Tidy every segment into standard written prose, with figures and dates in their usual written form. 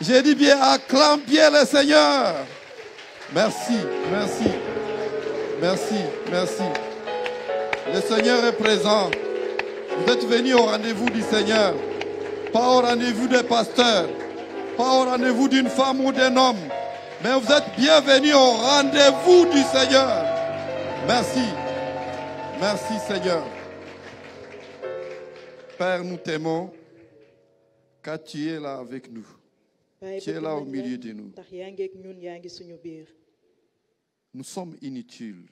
J'ai dit bien, acclame bien le Seigneur. Merci, merci, merci, merci. Le Seigneur est présent. Vous êtes venus au rendez-vous du Seigneur, pas au rendez-vous des pasteurs, pas au rendez-vous d'une femme ou d'un homme, mais vous êtes bienvenus au rendez-vous du Seigneur. Merci, merci Seigneur. Père, nous t'aimons, car tu es là avec nous. Tu es là au milieu de nous. Nous sommes inutiles.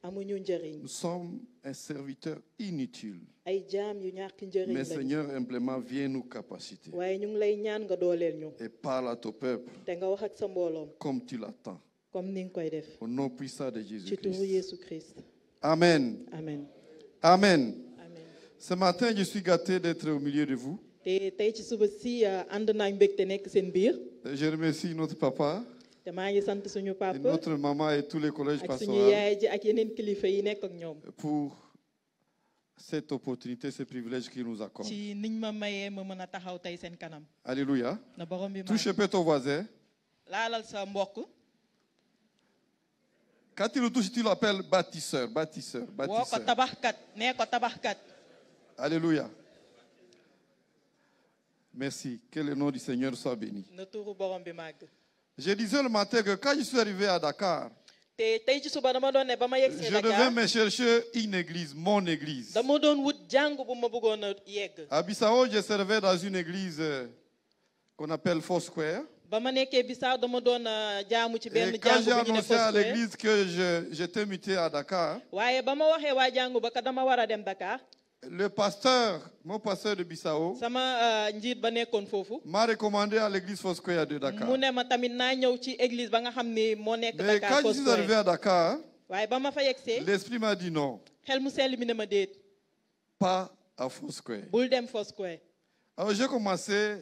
Nous sommes un serviteur inutile. Mais Seigneur, simplement, viens nous capaciter. Et parle à ton peuple comme tu l'attends. Au nom puissant de Jésus-Christ. Amen. Amen. Amen. Ce matin, je suis gâté d'être au milieu de vous. Je remercie notre papa, et notre maman et tous les collèges pastoraux pour cette opportunité, ce privilège qu'il nous accorde. Alléluia. Touche un peu ton voisin. Quand tu le touches, tu l'appelles bâtisseur, bâtisseur, bâtisseur. Alléluia. Merci. Que le nom du Seigneur soit béni. Je disais le matin que quand je suis arrivé à Dakar, je devais me chercher une église, mon église. À Bissau, je servais dans une église qu'on appelle Foursquare. Et quand j'ai annoncé à l'église que j'étais muté à Dakar, le pasteur, mon pasteur de Bissau, m'a recommandé à l'église Foursquare de Dakar. Mais quand je suis arrivé à Dakar, l'esprit m'a dit non. Pas à Foursquare. Alors j'ai commencé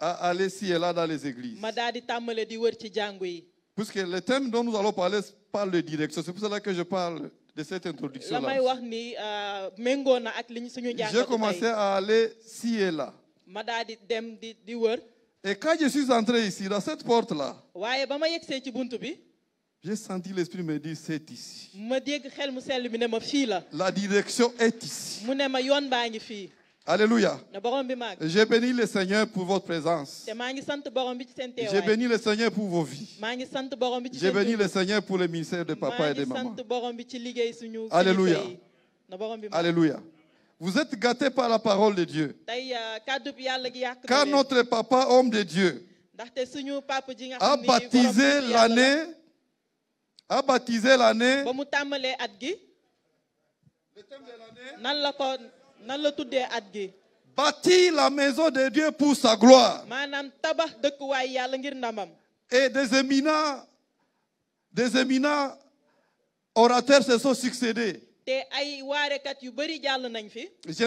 à aller ci et là dans les églises. Puisque le thème dont nous allons parler parle de direction. C'est pour cela que je parle de cette introduction-là. J'ai commencé à aller ci et là. Et quand je suis entré ici, dans cette porte-là, j'ai senti l'esprit me dire c'est ici. La direction est ici. Alléluia. J'ai béni le Seigneur pour votre présence. J'ai béni le Seigneur pour vos vies. J'ai béni le Seigneur pour le ministère de papa et de maman. Alléluia. Alléluia. Vous êtes gâtés par la parole de Dieu. Car notre papa, homme de Dieu, a baptisé l'année. Le thème de l'année. Bâtir la maison de Dieu pour sa gloire. Et des éminents orateurs se sont succédés. Je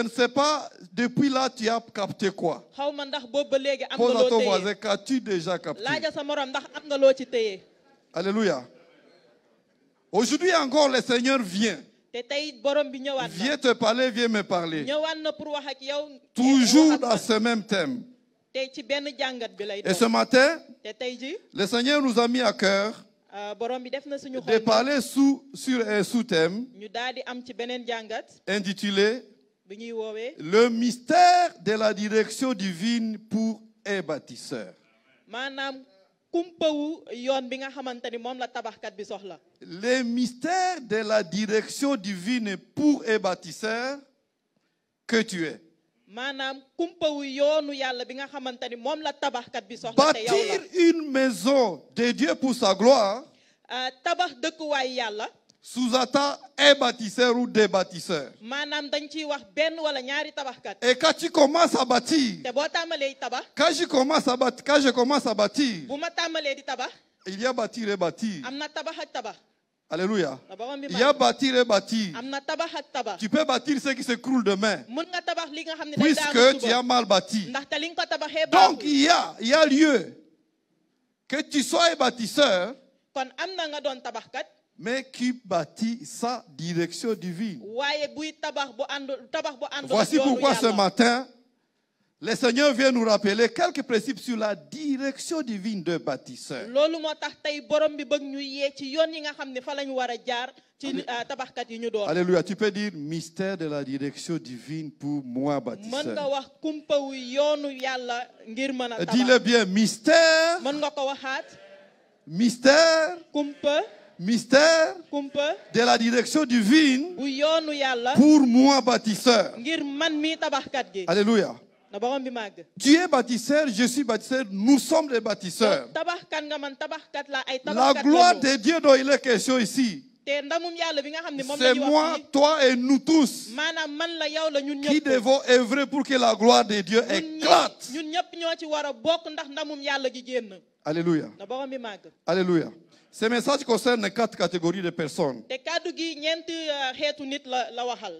ne sais pas, depuis là, tu as capté quoi? Pose à ton voisin, qu'as-tu déjà capté? Alléluia. Aujourd'hui encore, le Seigneur vient. Viens te parler, viens me parler. Toujours dans ce même thème. Et ce matin, le Seigneur nous a mis à cœur de parler sur un sous-thème intitulé Le mystère de la direction divine pour un bâtisseur. Les mystères de la direction divine pour un bâtisseur que tu es. Bâtir une maison de Dieu pour sa gloire sous-attend un bâtisseur ou des bâtisseurs. Et quand tu commences à bâtir, quand je commence à bâtir, il y a bâtir et bâtir. Alléluia. Il y a bâtir et bâtir. Tu peux bâtir ce qui s'écroule demain, puisque tu as mal bâti. Donc il y a lieu que tu sois un bâtisseur, mais qui bâtit sa direction divine. Voici pourquoi ce matin, Le Seigneur vient nous rappeler quelques principes sur la direction divine de bâtisseur. loolu moo tax tey borom bi bëgg ñu yee ci yoon yi nga xam ne fa lañ war a jaar ci tabaxkat yi ñu doon. Alléluia. Tu peux dire mystère de la direction divine pour moi mën bâtisseur. nga wax kumpawu yoonu yàlla ngir mën a tabax. Dis-le bien, mystère, mën nga ko waxaat. mystère, mystère kumpa de la direction divine bu yoonu yàlla pour moi bâtisseur. ngir man mi tabaxkat gi. Alléluia. na borom bi màgg. Tu es bâtisseur, je suis bâtisseur, nous sommes des bâtisseurs. tabaxkat nga man tabaxkat la ay La tabaxkat gloire lañu. de Dieu dont il est question ici, te ndamum yàlla bi nga xam ne moom la c'est ñu moi, wax fii toi et nous tous maanaam man la yow la ñun qui ñëpp. devons œuvrer pour que la gloire de Dieu éclate. ñun ñëpp ñoo ci war a bokk ndax ndamum yàlla gi génn. Alléluia. na borom bi màgg. Alléluia. Ce message concerne 4 catégories de personnes. te kàddu gi ñeenti xeetu nit la waxal.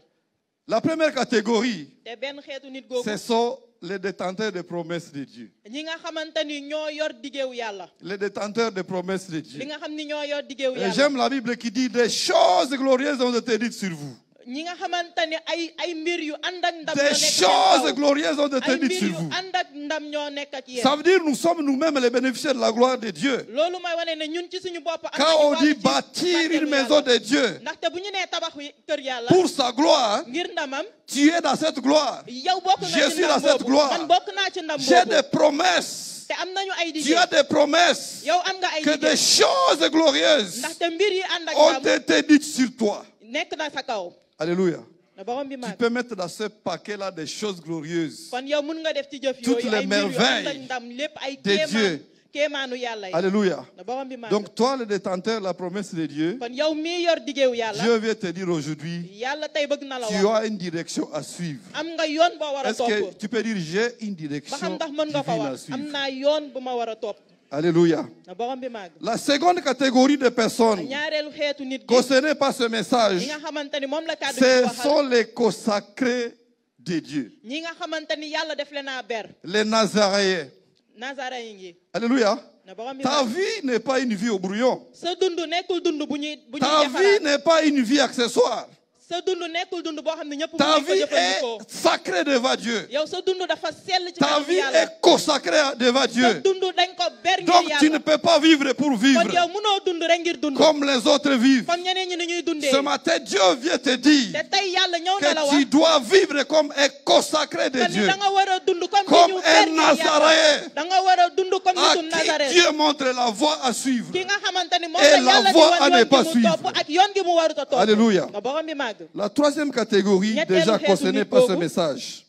La première catégorie, te benn xeetu nit googu. ce sont les détenteurs des promesses de Dieu. ñi nga xamante ni ñoo yor digéewu yàlla. Les détenteurs des promesses de Dieu. li nga xam ni ñoo yor digéewu Et yàlla. j'aime la Bible qui dit des choses glorieuses ont été dites sur vous. ñi nga xamante ni ay mbir yu ànd ak ndam. Des choses glorieuses ont été ay dites mbir sur yu vous. ànd ak ndam ñoo nekk ak yéen. Ça veut dire nous sommes nous-mêmes les bénéficiaires de la gloire de Dieu. loolu mooy wane ne ñun ci suñu bopp. Quand on dit bâtir une maison de Dieu ndaxte bu ñu nee tabax kër yàlla. pour sa gloire, ngir ndamam. tu es dans cette gloire. yow bokk na Je ci suis dans ndam cette boobu. gloire. man bokk naa ci ndam J'ai boobu. des promesses. te am nañu ay Tu digé. as des promesses yow am nga ay que digé. des choses glorieuses ndaxte mbir yi ànd ak ont ndam été dites sur toi. nekk na sa kaw. Alléluia. na borom bi Tu màgg. peux mettre dans ce paquet-là des choses glorieuses. kon yow mun nga def ci jëf Toutes yooyu les ay mbir yu ànd ak merveilles ndam lépp ay de Dieu. kéemaanu yàlla yi. Alléluia. na borom bi màgg. Donc toi, le détenteur de la promesse de Dieu, kon yow mii yor digéewu yàlla. Dieu vient te dire aujourd'hui, yàlla tey bëgg na la tu wax. as une direction à suivre. am nga yoon boo war a Est-ce que topp. tu peux dire, j'ai une ba direction xam ndax mën nga ko divine à wax. am suivre? naa yoon bu ma war a topp. Alléluia. na borom bi màgg. La seconde catégorie de personnes ñaareelu xeetu nit gi. concernées par ce message, ñi nga xamante ni moom la kàddu gi ce waxal. sont les consacrés de Dieu, ñi nga xamante ni yàlla def leen a ber. les Nazaréens. Nazara yi ngi. Alléluia. na borom bi Ta màgg. vie n'est pas une vie au brouillon. sa dund nekkul dund bu ñuy Ta vie defaraat. n'est pas une vie accessoire. sa dund nekkul dund boo xam ne ñëpp Ta mënuñ ko vie jëfandikoo. est sacrée devant Dieu. yow sa dund dafa sell ci Ta kanamu vie yàlla. est consacrée devant sa Dieu. dund dañ ko ber ngir Donc tu ne yàlla. peux pas vivre pour kon vivre yow mënoo dund rek ngir dund. comme les autres vivent. comme ñeneen ñi ni ñuy dundee. Ce matin, Dieu vient te dire te tey yàlla ñëw na la que tu wax. dois vivre comme un consacré de que ni Dieu, da nga war a dund comme comme ni ñu un ber ngir yàlla. Nazaréen da nga war a dund comme à nitu qui Nazaret. Dieu montre la voie à suivre. ki nga xamante ni moom Et la la yàlla di voie à wan ne yoon pas gi mu suivre. topp ak yoon gi mu warut a topp. Alléluia. nga borom bi màgg. La troisième catégorie Ñetteelu déjà xeetu concernée nit par ce boobu. message,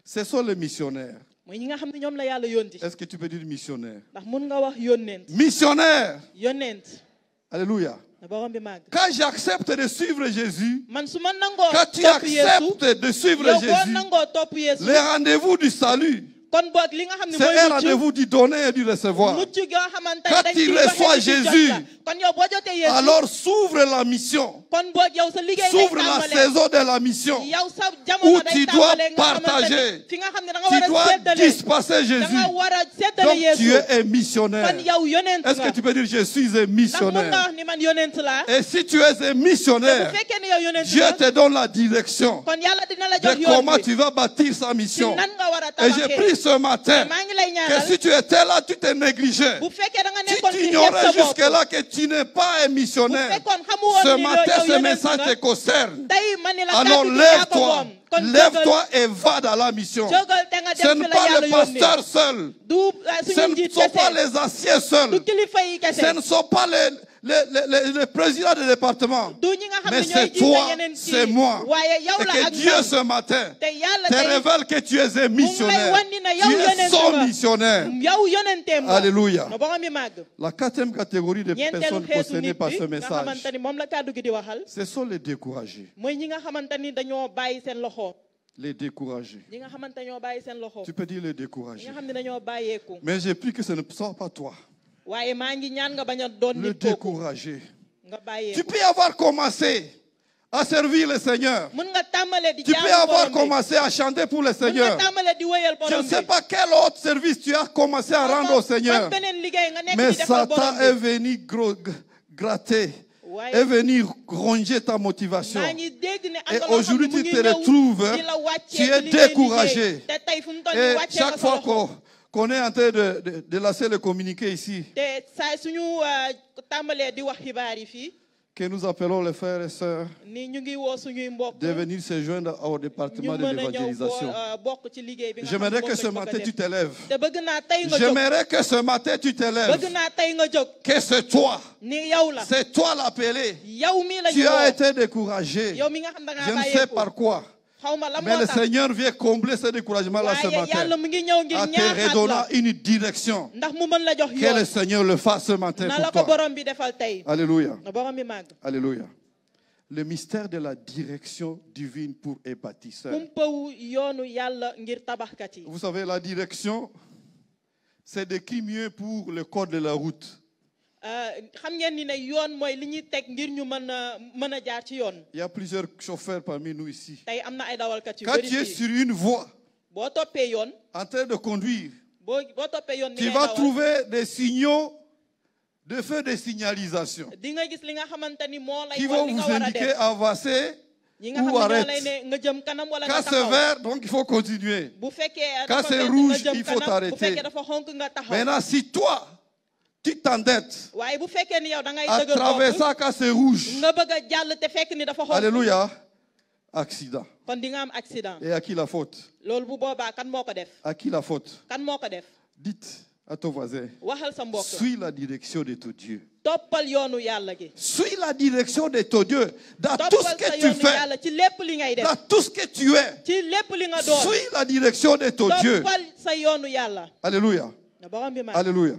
ce sont les missionnaires. mooy ñi nga xam ne ñoom la yàlla yónni. Est-ce que tu peux dire missionnaire? ndax mun nga wax yónneent. Missionnaire. yónneent. Alléluia. na borom bi màgg. Quand j'accepte de suivre Jésus, man su ma nangoo quand tu topp Yeesu. acceptes de suivre yow boo Jésus, nangoo topp Yeesu. les rendez-vous du salut, kon boog li nga xam ne c'est mooy un mucc. rendez-vous du donner et du recevoir. mucc goo xamante Quand dañ tu ciy reçois joxe ci jot Jésus, la. kon yow boo jotee Yeesu. Alors s'ouvre la mission, kon boog yow sa liggéey day s'ouvre la tàmbalee. saison de la mission. yow sa jamono Où day tu dois tàmbalee nga xamante partager. ni fi nga xam ne da nga Tu war a dois séddale. disperser da Jésus. nga war a séddale Donc Yeesu. tu es un kon missionnaire. yow yonent Est-ce que nga. tu peux dire je suis un ndax mun nga missionnaire? wax ni man yonent laa. Et si tu es un te missionnaire, bu fekkee ne yow yonent Dieu nga. te donne la direction kon yàlla dina la jox de yoon comment bi. tu vas bâtir sa ci mission. nan nga war a Et j'ai tabaxee. pris ce matin maa ngi lay que ñaanal. si tu étais là, tu te négligeais. bu fekkee da nga Si nekkoon tu fi yëpp ignorais sa bopp. jusque-là que tu n'es pas un bu missionnaire, fekkoon xamu woon ce ni matin, yow ce yonent message nga. te concerne. tey ma ni la Alors kàddu gi yaa ko lève-toi, moom. kon lève-toi et va dans la mission. jógal te nga Ce dem n'est fi la pas yàlla le yónni. pasteur seul. du Ce suñu ne njiit sont pas kese. les anciens du seuls. kilifa yi kese. Ce ne sont pas les présidents de département. du ñi nga xam Mais ne ñooy c'est jiite toi, yeneen kii. c'est moi. waaye yow Et la que ak Dieu ñoom. ce matin te yàlla te tey révèle que tu es un missionnaire. wan ni ne yow Tu es yonent son nga. missionnaire. yow yonenteem nga. Alléluia. na borom bi màgg. La quatrième catégorie de ñeenteelu personnes xeetu concernées nit par bi ce nga message, xamante ni moom la kàddu gi di waxal. ce sont les découragés. mooy ñi nga xamante ni dañoo bàyyi seen loxo. Les découragés. ñi nga xamante ñoo bàyyi seen loxo. Tu peux dire les ñi découragés. nga xam ne dañoo bàyyeeku. Mais j'ai pris que ce ne soit pas toi. waaye maa ngi ñaan nga bañ a doon Le nit kooku. découragé. nga Tu bàyyeeku. peux avoir commencé à servir le Seigneur. mën nga tàmbalee di Tu peux jaamu avoir borom bi. commencé à chanter pour le mën nga Seigneur. tàmbalee di wéyal Je borom ne bi. sais pas quel autre service tu as commencé à rendre au Seigneur. ban beneen liggéey nga nekk Mais di defal Satan borom est bi. venu gratter et venir ronger ta motivation. Et aujourd'hui, tu te retrouves, tu es découragé. Et chaque fois qu'on est en train de lancer le communiqué ici, que nous appelons les frères et sœurs de venir se joindre au département de l'évangélisation. J'aimerais que ce matin tu t'élèves. J'aimerais que ce matin tu t'élèves. Que c'est toi l'appelé. Tu as été découragé. Je ne sais par quoi. Mais le Seigneur vient combler ce découragement-là ce matin en te redonnant une direction. Que le Seigneur le fasse ce matin pour toi. Alléluia. Alléluia. Le mystère de la direction divine pour les bâtisseurs. Vous savez, la direction, c'est décrit mieux pour le code de la route. Il y a plusieurs chauffeurs parmi nous ici. Quand tu es sur une voie en train de conduire, tu vas trouver des signaux de feu de signalisation qui vont vous indiquer avancer ou arrêter. Quand c'est vert, donc il faut continuer. Quand c'est rouge, il faut t'arrêter. Maintenant, si toi, tu t'endettes à traverser quand c'est rouge, alléluia, accident. Et à qui la faute? À qui la faute? Dites à ton voisin, suis la direction de ton Dieu. Suis la direction de ton Dieu dans tout ce que tu fais, dans tout ce que tu es. Suis la direction de ton Dieu. Alléluia. Alléluia.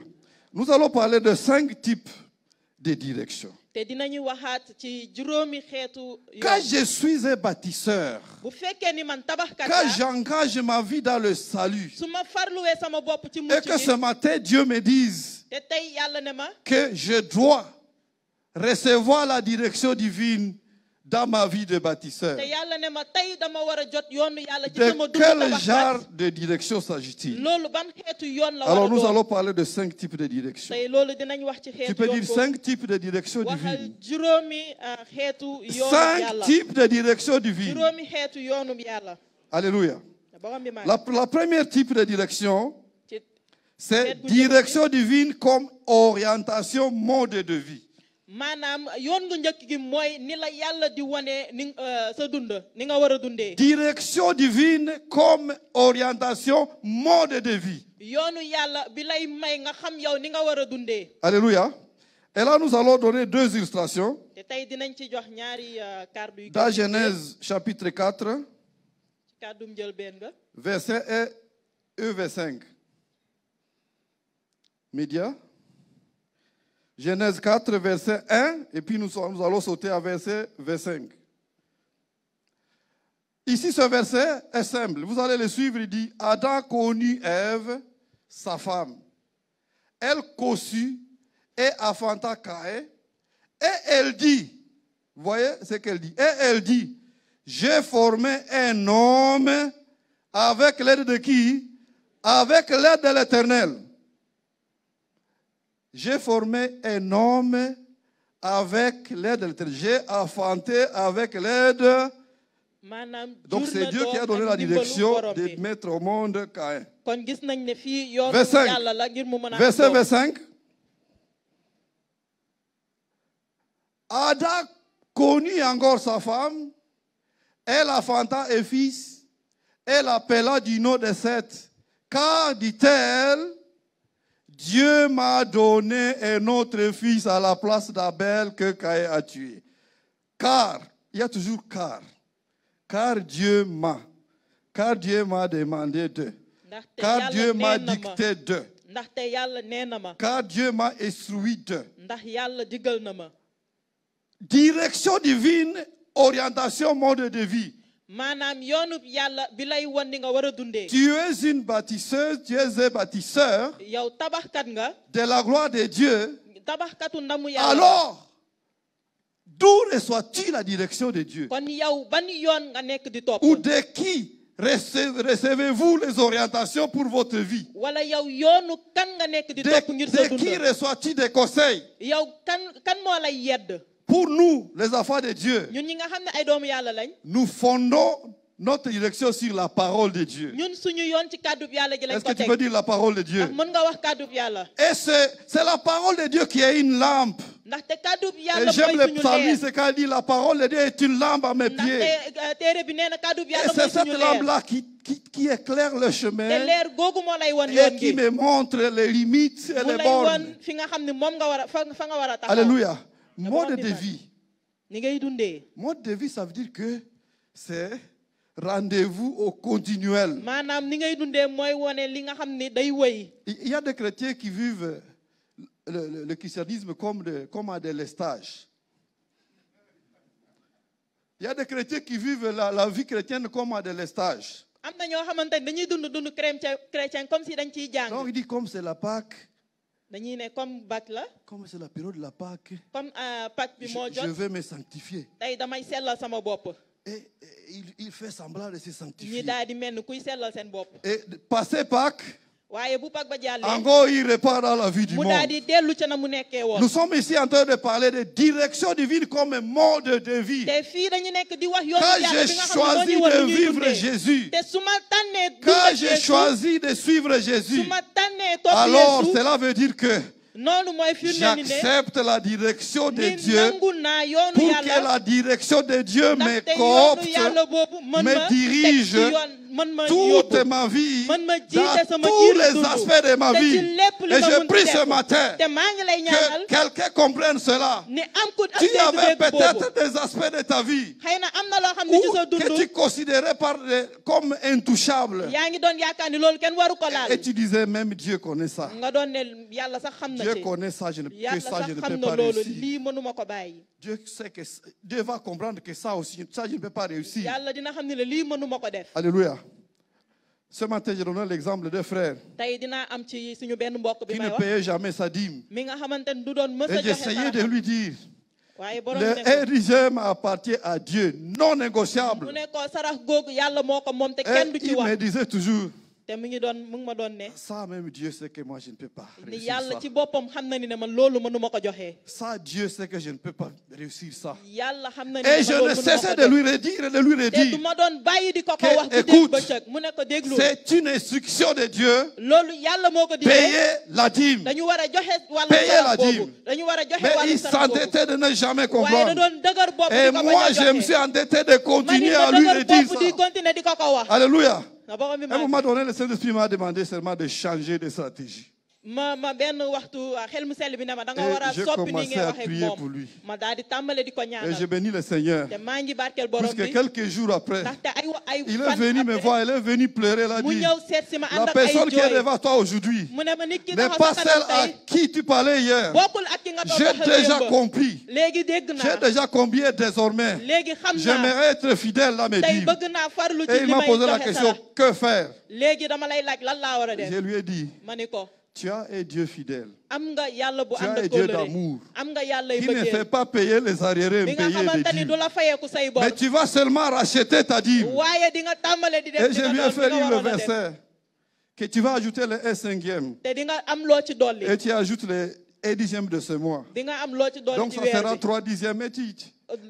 Nous allons parler de 5 types de directions. Quand je suis un bâtisseur, quand j'engage ma vie dans le salut, et que ce matin Dieu me dise que je dois recevoir la direction divine dans ma vie de bâtisseur. De quel genre de direction s'agit-il? Alors nous allons parler de 5 types de directions. Tu peux dire 5 types de direction divine. 5 types de direction divine. Alléluia. La première type de direction, c'est direction divine comme orientation, mode de vie. Direction divine comme orientation, mode de vie. Alléluia. Et là, nous allons donner 2 illustrations. Dans Genèse chapitre 4, verset 1 et verset 5. Média. Genèse 4, verset 1, et puis nous allons sauter à verset 5. Ici, ce verset est simple. Vous allez le suivre, il dit, Adam connut Ève, sa femme. Elle conçut et enfanta Caïn, et elle dit, vous voyez ce qu'elle dit? Et elle dit, j'ai formé un homme avec l'aide de qui? Avec l'aide de l'Éternel. J'ai formé un homme avec l'aide de l'Éternel. J'ai enfanté avec l'aide. Donc c'est Dieu qui a donné la direction de mettre au monde Caïn. Verset 25. Adam connut encore sa femme. Elle enfanta un fils. Elle l'appela du nom de Seth. Car, dit-elle, Dieu m'a donné un autre fils à la place d'Abel que Caïn a tué. Car, il y a toujours car. Car Dieu m'a demandé de. Car Dieu m'a dicté de. Car Dieu m'a instruit de. Direction divine, orientation, mode de vie. Tu es une bâtisseuse, tu es un bâtisseur de la gloire de Dieu. Alors, d'où reçois-tu la direction de Dieu? Ou de qui recevez-vous les orientations pour votre vie? De qui reçois-tu des conseils? Pour nous, les enfants de Dieu, ñun ñi nga xam ne ay doomu yàlla lañ. nous fondons notre direction sur la parole de Dieu. ñun suñu yoon ci kàddub yàlla gi lañ Est-ce ko que tu teg. peux dire la parole de Dieu? ndax mën nga wax kàddub yàlla. Et c'est la parole de Dieu qui est une lampe. ndaxte kàddub Et yàlla j'aime mooy le suñu psalmiste leer. quand il dit la parole de Dieu est une lampe à mes pieds. ndaxte téere bi nee na kàddub Et yàlla c'est mooy cette suñu leer. lampe-là qui éclaire le te chemin leer googu moo lay won et yoon qui gi. me montre les limites et mu les lay won bornes. fi nga xam ne moom nga war a fa nga war a taxaw. Alléluia. Mode de vie. ni ngay dundee. Mode de vie, ça veut dire que c'est rendez-vous au continuel. maanaam ni ngay dundee mooy wone li nga xam ne day wëy. Il y a des chrétiens qui vivent le christianisme comme à des lestages. Il y a des chrétiens qui vivent la vie chrétienne comme à des lestages. am na ñoo xamante ne dañuy dund chrétien comme si dañ ciy jàng. Donc il dit comme c'est la Pâque, dañuy ne comme bac la. comme c'est la période de la Pâque, comme Pâques bi moo je jot. vais me sanctifier. tey damay sellal sama bopp. Et il fait semblant de se ñi sanctifier. daal di mel ni kuy sellal seen bopp. Et passé Pâques, waaye bu Pâques ba jàllee. encore il repart dans la vie du mu daal monde. di dellu ca na mu nekkee woon. Nous sommes ici en train de parler de direction divine comme un mode de vie. te fii dañu nekk di wax yoonu Quand yàlla j'ai bi nga xam ne moo choisi ñu woon de ni ñuy vivre dundee. Jésus, te su ma tànnee dund quand ak j'ai Yeesu, choisi de suivre su Jésus, ma tànnee topp alors Yeesu, cela veut dire que noonu mooy firnde ni ne j'accepte la direction de ni Dieu nangu naa yoonu pour que yàlla. la direction de Dieu me ndaxte yoonu coopte, yàlla boobu mën me ma dirige teg ci yoon mën ma toute yóbbu. ma vie, mën ma jiite dans sama tous giiru les dund. aspects de ma te ci vie. lépp li Et ma je mën prie def. ce matin te maa ngi lay que ñaanal quelqu'un comprenne cela. ni am ku Tu avais dégg-dégg boobu. peut-être des aspects de ta vie xëy na am na loo xam ne ci sa que tu dund. considérais comme intouchables. yaa ngi doon yaakaar ni loolu kenn waru ko laal. Et tu disais même Dieu connaît ça. nga doon ne yàlla sax xam na Dieu ci. connaît ça, que yàlla ça je sax ne xam peux na pas loolu réussir. lii mënuma ko bàyyi. Dieu sait que Dieu va comprendre que ça aussi, ça je ne peux pas réussir. yàlla dina xam ne la lii mënuma ko def. Alléluia. Ce matin, je donnais l'exemple de frères tey dinaa am ci suñu benn mbokk bi qui may ne wax. payait jamais sa dîme. mi nga xamante ne du doon mës a Et joxe j'essayais de saraxam. lui dire, waaye borom le ne ko RIGM appartient à Dieu, non négociable. mu ne ko sarax googu yàlla moo ko moom te kenn Et du ci il me wax. disait toujours, te mu ngi ma doon ne. ça même Dieu sait que moi je ne peux pas ni réussir yàlla ça. ci boppam xam na ni ne man loolu mënuma ko joxe. Ça Dieu sait que je ne peux pas réussir ça. yàlla xam na ni Et ne je man loolu ne mënuma cessais ko de def. lui redire et de lui te du redire. ma doon bàyyi di ko Que, wax ci dégg écoute, bëccëg mu ne ko déglu. C'est une instruction de Dieu. loolu yàlla moo ko digle. Payer la dîme. dañu war a joxe wàllu Payer la sarax boobu. dîme. dañu war a joxe Mais wàllu il sarax boobu. s'entêtait de ne jamais waaye da comprendre. doon dëgër bopp Et di ko moi, bañ a je me joxe. suis entêté de continuer à ma lui ni redire dëgër bopp di ça. continuer di ko wax. Alléluia. na borom bi À un ma moment donné, le Saint-Esprit m'a demandé seulement de changer de stratégie. ma benn waxtu xel mu sell bi ne ma da nga Et war a j'ai soppi ni commencé ngay à waxee prier ak pour moom. lui. ma daal di tàmbale di ko Et je ñaanal. bénis le Seigneur. te maa ngi barkeel borom Puisque bi. quelques jours après, ndaxte ay il est fan venu me après, voir, il est venu pleurer, il a mu dit, ñëw seet si ma ànd la ak ay personne qui est jooy. devant toi aujourd'hui mu ne ma nit ki n'est taxaw pas sa celle kanam à tey qui tu parlais hier. bokkul ak ki nga doon J'ai waxal déjà démb. compris. léegi dégg J'ai naa. déjà compris et désormais, léegi xam naa. j'aimerais être fidèle à mes tey dîmes. bëgg naa farlu ci Et il li m'a may posé la joxe question, sarax. que faire? léegi dama lay laaj lan laa war a def. Je lui ai dit, ma ni ko tu as un Dieu fidèle, am nga yàlla bu tu as ànd un ak Dieu kóllëre. d'amour, am nga yàlla yu qui ne fait bëggee. pas payer les arriérés bi nga impayés des xamante ni du dîmes. la fayeeku say bor. Mais tu vas seulement racheter ta dîme. waaye di nga tàmbale di def Et di je nga lui ai doon fait di nga lire le waroon a def. verset, que tu vas ajouter le 1/5 te di nga am loo ci dolli. et tu ajoutes le 1/10 de ce mois. di nga am loo ci dolli Donc ci ça weer sera bi. 3/10 et tu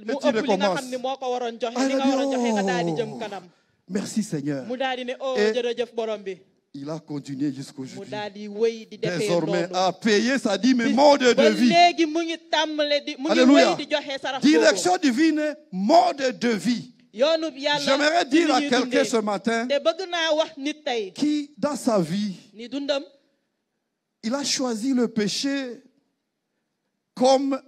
mu ëpp li nga recommences. xam ni moo ko waroon joxe. Ah, li il a nga dit, waroon joxe nga daal di oh, jëm kanam. merci Seigneur. mu daal di ne oh Et- jërëjëf borom bi. Il a continué mu jusqu'aujourd'hui. daal di wéy di defee Désormais, noonu. à payer sa dîme et mode de ba vie. léegi mu ngi tàmbale di mu ngi Alléluia. wéy di joxe sarax boobu. Direction divine, mode de vie. yoonu yàlla J'aimerais ci dire li à ñuy quelqu'un dundee. ce matin te bëgg naa wax nit tey qui, dans sa vie, ni dundam il a choisi le péché comme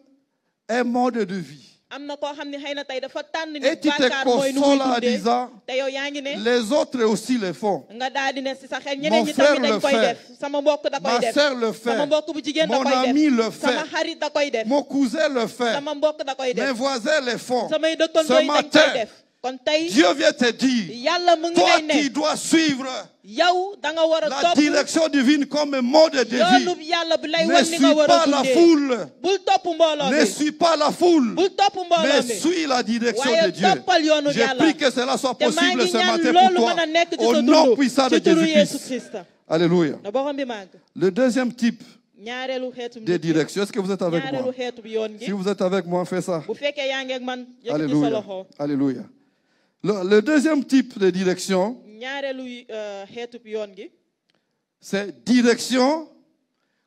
un mode de vie. am na koo xam ne xëy na tey dafa tànn ni Et tu te bàkkaar mooy nu muy consoles en dundee. disant, te yow yaa ngi ne les autres aussi le font. nga daal di ne si sa xel Mon ñeneen ñi frère tamit dañ le koy fait. def sama mbokk da koy Ma def sœur le fait. sama mbokk bu jigéen da Mon koy ami def le sama fait. xarit da koy def Mon cousin le fait. sama mbokk da koy Mes def voisins le font. samay dëkkandoo Ce yi dañ koy matin, def kon tey Dieu vient te dire, yàlla mu ngi toi lay qui ne dois suivre yow da nga war a la topp direction divine comme un mode de yoonu vie. yàlla bi lay Ne wan ni suis nga war a pas la dundee foule. bul topp mbooloo Ne mi suis pas la foule. bul topp mbooloo Mais mi suis la direction de waaye Dieu. toppal yoonu Je yàlla prie que cela soit te maa possible ngi ce ñaan matin loolu pour mën a toi. nekk ci Au sa nom dund puissant de ci turu Yeesu Jésus-Christ. Christ Alléluia. na boo xam bi màgg Le deuxième type, ñaareelu xeetu des directions. Est-ce que vous êtes avec ñaareelu moi? xeetu bi yoon Si gi vous êtes avec moi, faites ça. bu fekkee yaa ngi ak man yëkkati sa Alléluia. loxo Alléluia. Le deuxième type de direction, ñaareelu xeetu bi yoon gi c'est direction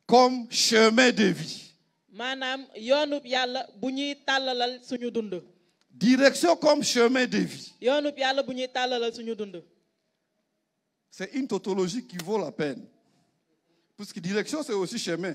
comme chemin de vie. maanaam yoonub yàlla bu ñuy tàllalal suñu dund Direction comme chemin de vie. yoonub yàlla bu ñuy tàllalal suñu dund C'est une tautologie qui vaut la peine. Parce que direction, c'est aussi chemin.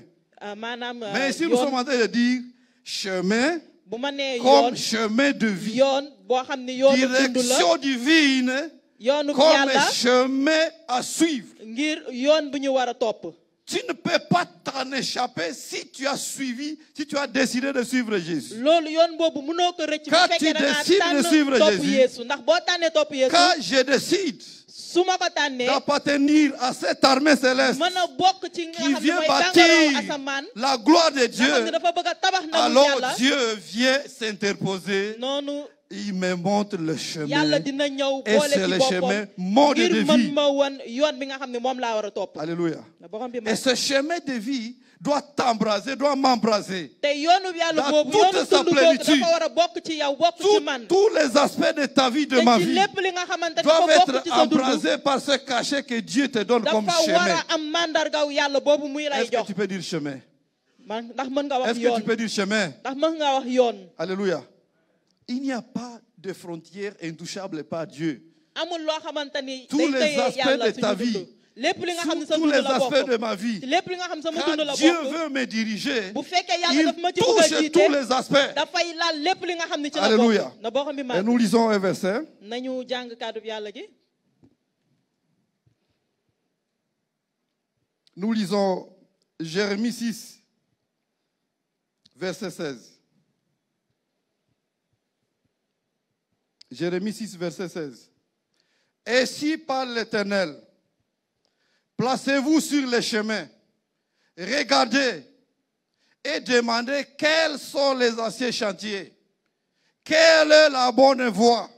maanaam Mais ici, nous sommes en train de dire chemin bu ma nee comme yoon chemin de vie. yoon boo xam ne yoonu dund la Direction divine yoonub comme yàlla chemin à suivre. ngir yoon bu ñu war a topp Tu ne peux pas t'en échapper si tu as suivi, si tu as décidé de suivre Jésus. loolu yoon boobu mënoo ko rëcc bu Quand fekkee tu da ngaa décides de suivre tànn topp Jésus, Yeesu ndax boo tànnee topp Yeesu Quand je décide su ma ko tànnee d'appartenir à cette armée céleste mën a bokk ci nga qui xam ne vient mooy tàngaroo bâtir asamaan la gloire de nga xam ne Dieu, dafa bëgg a tabax ndamu alors yàlla Dieu vient s'interposer. noonu Il me montre le yàlla chemin. dina ñëw Et boole c'est ci le boppam chemin mode de ngir mën vie. ma won yoon bi nga xam ne moom laa war a topp Alléluia. na borom bi Et ce chemin de vie doit t'embraser, doit m'embraser. te yoonu yàlla Dans boobu toute yoonu sa dund boobu plénitude. dafa war a bokk ci yow bokk ci man Tous les aspects de ta vie, de te ma ci vie, lépp li nga xamante ne doivent dafa bokk être ci sa dund embrasés par ce cachet que Dieu te donne comme dafa war chemin. a am mandargaw yàlla boobu muy lay Est-ce que jox tu peux dire chemin? man ndax mën nga wax Est-ce que yoon tu peux dire chemin? ndax mën nga wax yoon Alléluia. Il n'y a pas de frontières intouchables par Dieu. amul loo xamante ni Tous day les tëye aspects yàlla de ta suñu vie, dund lépp li nga xam ne sa tous dund les la aspects de bokk ma vie, lépp li nga xam ne sama dund quand la Dieu bokk veut me diriger, bu fekkee yàlla il daf ma ci bëgg a touche jiite tous les aspects. dafay laal lépp li nga xam ne ci la Alléluia. bokk na borom bi Et mag nous lisons un verset. nañu jàng kàddu yàlla gi Nous lisons Jérémie 6, verset 16. Jérémie 6, verset 16. Ainsi parle l'Éternel. Placez-vous sur les chemins. Regardez et demandez quels sont les anciens chantiers. Quelle est la bonne voie?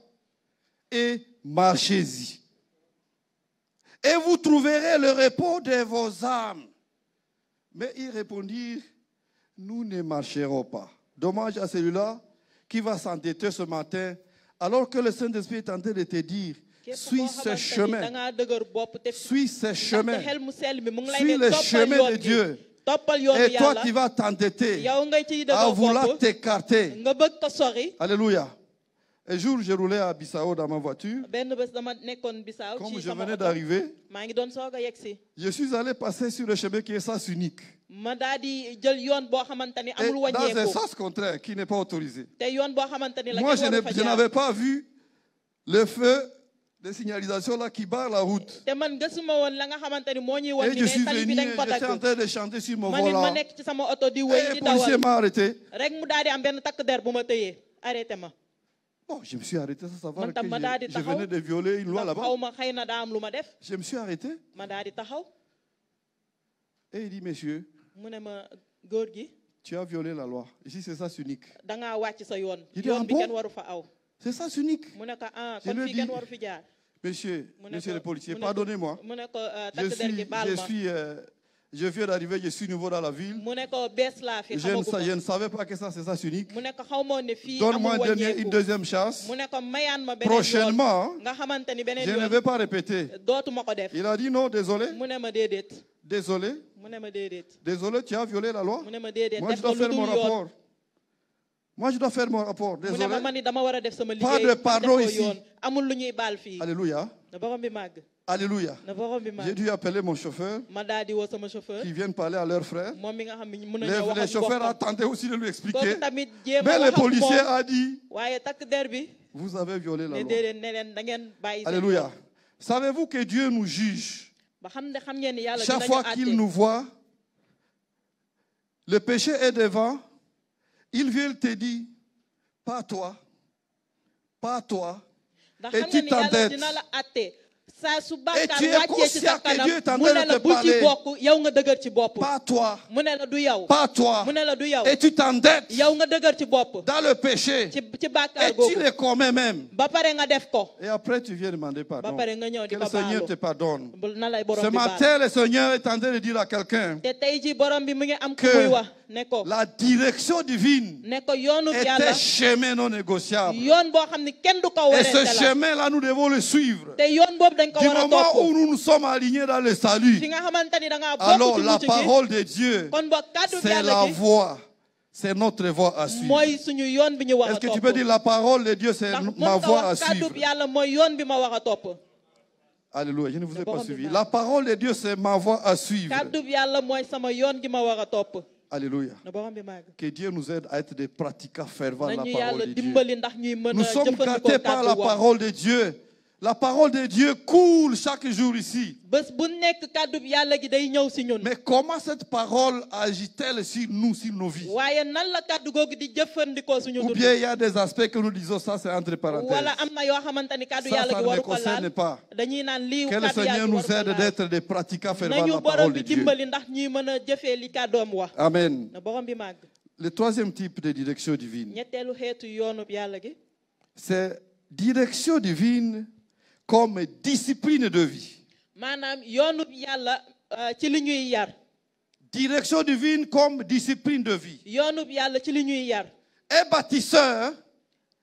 Et marchez-y. Et vous trouverez le repos de vos âmes. Mais ils répondirent, nous ne marcherons pas. Dommage à celui-là qui va s'entêter ce matin, alors que le Saint-Esprit est en train de te dire, suis ce chemin. Suis ce chemin. Suis le chemin de Dieu. Et toi qui vas t'entêter à vouloir t'écarter. Alléluia. Un jour, je roulais à Bissau dans ma voiture. Comme je venais d'arriver, je suis allé passer sur le chemin qui est sens unique. Et dans un sens contraire qui n'est pas autorisé. Moi, je n'avais pas vu le feu de signalisation là qui barre la route. Et je suis venu, j'étais en train de chanter sur mon volant. Et le policier m'a arrêté. Bon, je me suis arrêté sans savoir que je venais de violer une loi là-bas. Je me suis arrêté. Et il dit, monsieur, tu as violé la loi. Ici, c'est sens unique. Il dit, ah bon? C'est sens unique. Je lui ai dit, monsieur le policier, pardonnez-moi. Je viens d'arriver, je suis nouveau dans la ville. Je ne savais pas que ça, c'est sens unique. Donne-moi une deuxième chance. Prochainement, je ne vais pas répéter. Il a dit non, désolé. Désolé. Désolé, tu as violé la loi. Moi, je dois faire mon rapport. Moi, je dois faire mon rapport. Désolé. Pas de pardon ici. Alléluia. Alléluia. J'ai dû appeler mon chauffeur qui viennent parler à leur frère. Les chauffeurs a tenté aussi de lui expliquer. Mais le policier a dit, vous avez violé la loi. Alléluia. Savez-vous que Dieu nous juge? Chaque fois qu'il nous voit, le péché est devant. Il vient te dire, pas toi, pas toi. Et tu t'entêtes. saa su Et bàkkaar tu es wàccee ci sa conscient que Dieu est en kanam mu train ne de la te bul ci parler. bokk yow nga dëgër ci bopp Pas toi, mu ne la du yow pas toi. mu ne la du yow Et tu t'endettes yow nga dëgër ci bopp dans le péché. ci bàkkaar Et tu googu les commets même. ba pare nga def ko Et après, tu viens demander ba pardon. pare nga ñëw Que di le ko Seigneur baalu te pardonne. na lay borom Ce bi baal matin, le Seigneur est en train de dire à quelqu'un te tey ji borom bi mu ngi am ku que muy wax ne ko la direction divine ne ko yoonu est yàlla un chemin non négociable. yoon boo xam ne kenn du ko Et ce werante la chemin-là, nous devons le suivre. te yoon boobu dañ ko Du war a moment topp où nous nous sommes alignés dans le salut, fi nga xamante ni da ngaa alors bokk ci la mucc gi parole de Dieu, kon boog kàddu c'est yàlla la gi voie. C'est notre voie à suivre. mooy suñu yoon bi ñu war a Est-ce que tu topp peux dire la parole de Dieu, c'est ndax ma mën nga voie à wax suivre? kàddu yàlla mooy yoon bi ma war a topp Alléluia, je ne vous ai pas borom suivi. bi baax. La parole de Dieu, c'est ma voie à suivre. kàddu yàlla mooy sama yoon gi ma war a topp Alléluia. na borom bi màgg Que Dieu nous aide à être des pratiquants fervents de la nañu parole yàlla de Dieu. dimbali ndax ñuy mën Nous a sommes jëfandikoo gâtés par kàddu la wax parole de Dieu. La parole de Dieu coule chaque jour ici. bés bu nekk kàddu yàlla gi day ñëw si ñun Mais comment cette parole agit-elle sur nous, sur nos vies? waaye nan la kàddu googu di jëfandikoo suñu Ou dund bien il y a des aspects que nous disons ça, c'est entre parenthèses. wala am na yoo xamante ni kàddu Ça, yàlla ça gi ne me waru ko concerne laal pas. dañuy naan lii Que le kàddu yàlla Seigneur gi nous waru ko aide laal d'être des pratiquants fervents de nañu la borom parole bi de Dieu. dimbali ndax ñuy mën a jëfee li kàddoom wax Amen. na borom bi màgg Le troisième type de direction divine, ñetteelu xeetu yoonub yàlla gi c'est direction divine comme discipline de vie. maanaam yoonub yàlla ci li ñuy yar Direction divine comme discipline de vie. yoonub yàlla ci li ñuy yar Un bâtisseur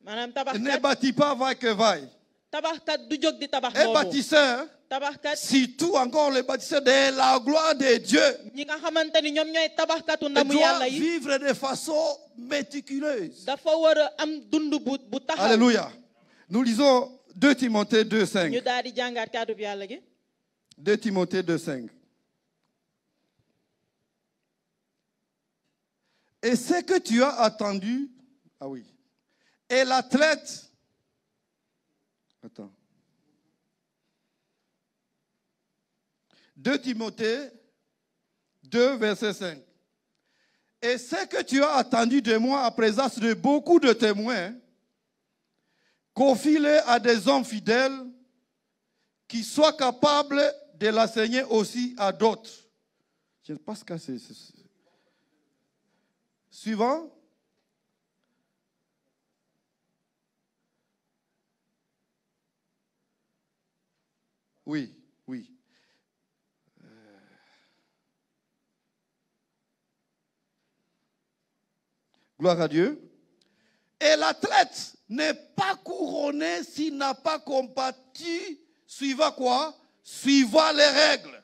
maanaam ne tabaxkat bâtit pas vaille que vaille. tabaxkat du jóg di tabax Un noonu bâtisseur, tabaxkat surtout encore le bâtisseur de la gloire de Dieu, ñi nga xamante ni ñoom ñooy tabaxkatu ndamu doit yàlla yi vivre de façon méticuleuse. dafa war a am dund bu taxaw Alléluia. Nous lisons 2 Timothée ñu 2,5. daal di jàngaat kàddub yàlla gi 2 Timothée 2,5. Et ce que tu as attendu, ah oui, et l'athlète, attends, 2 Timothée 2, verset 5. Et ce que tu as attendu de moi à présence de beaucoup de témoins, confie-le à des hommes fidèles qui soient capables de l'enseigner aussi à d'autres. Je pense que c'est... Suivant. Oui, oui. Gloire à Dieu. Et l'athlète n'est pas couronné s'il n'a pas combattu suivant quoi? Suivant les règles.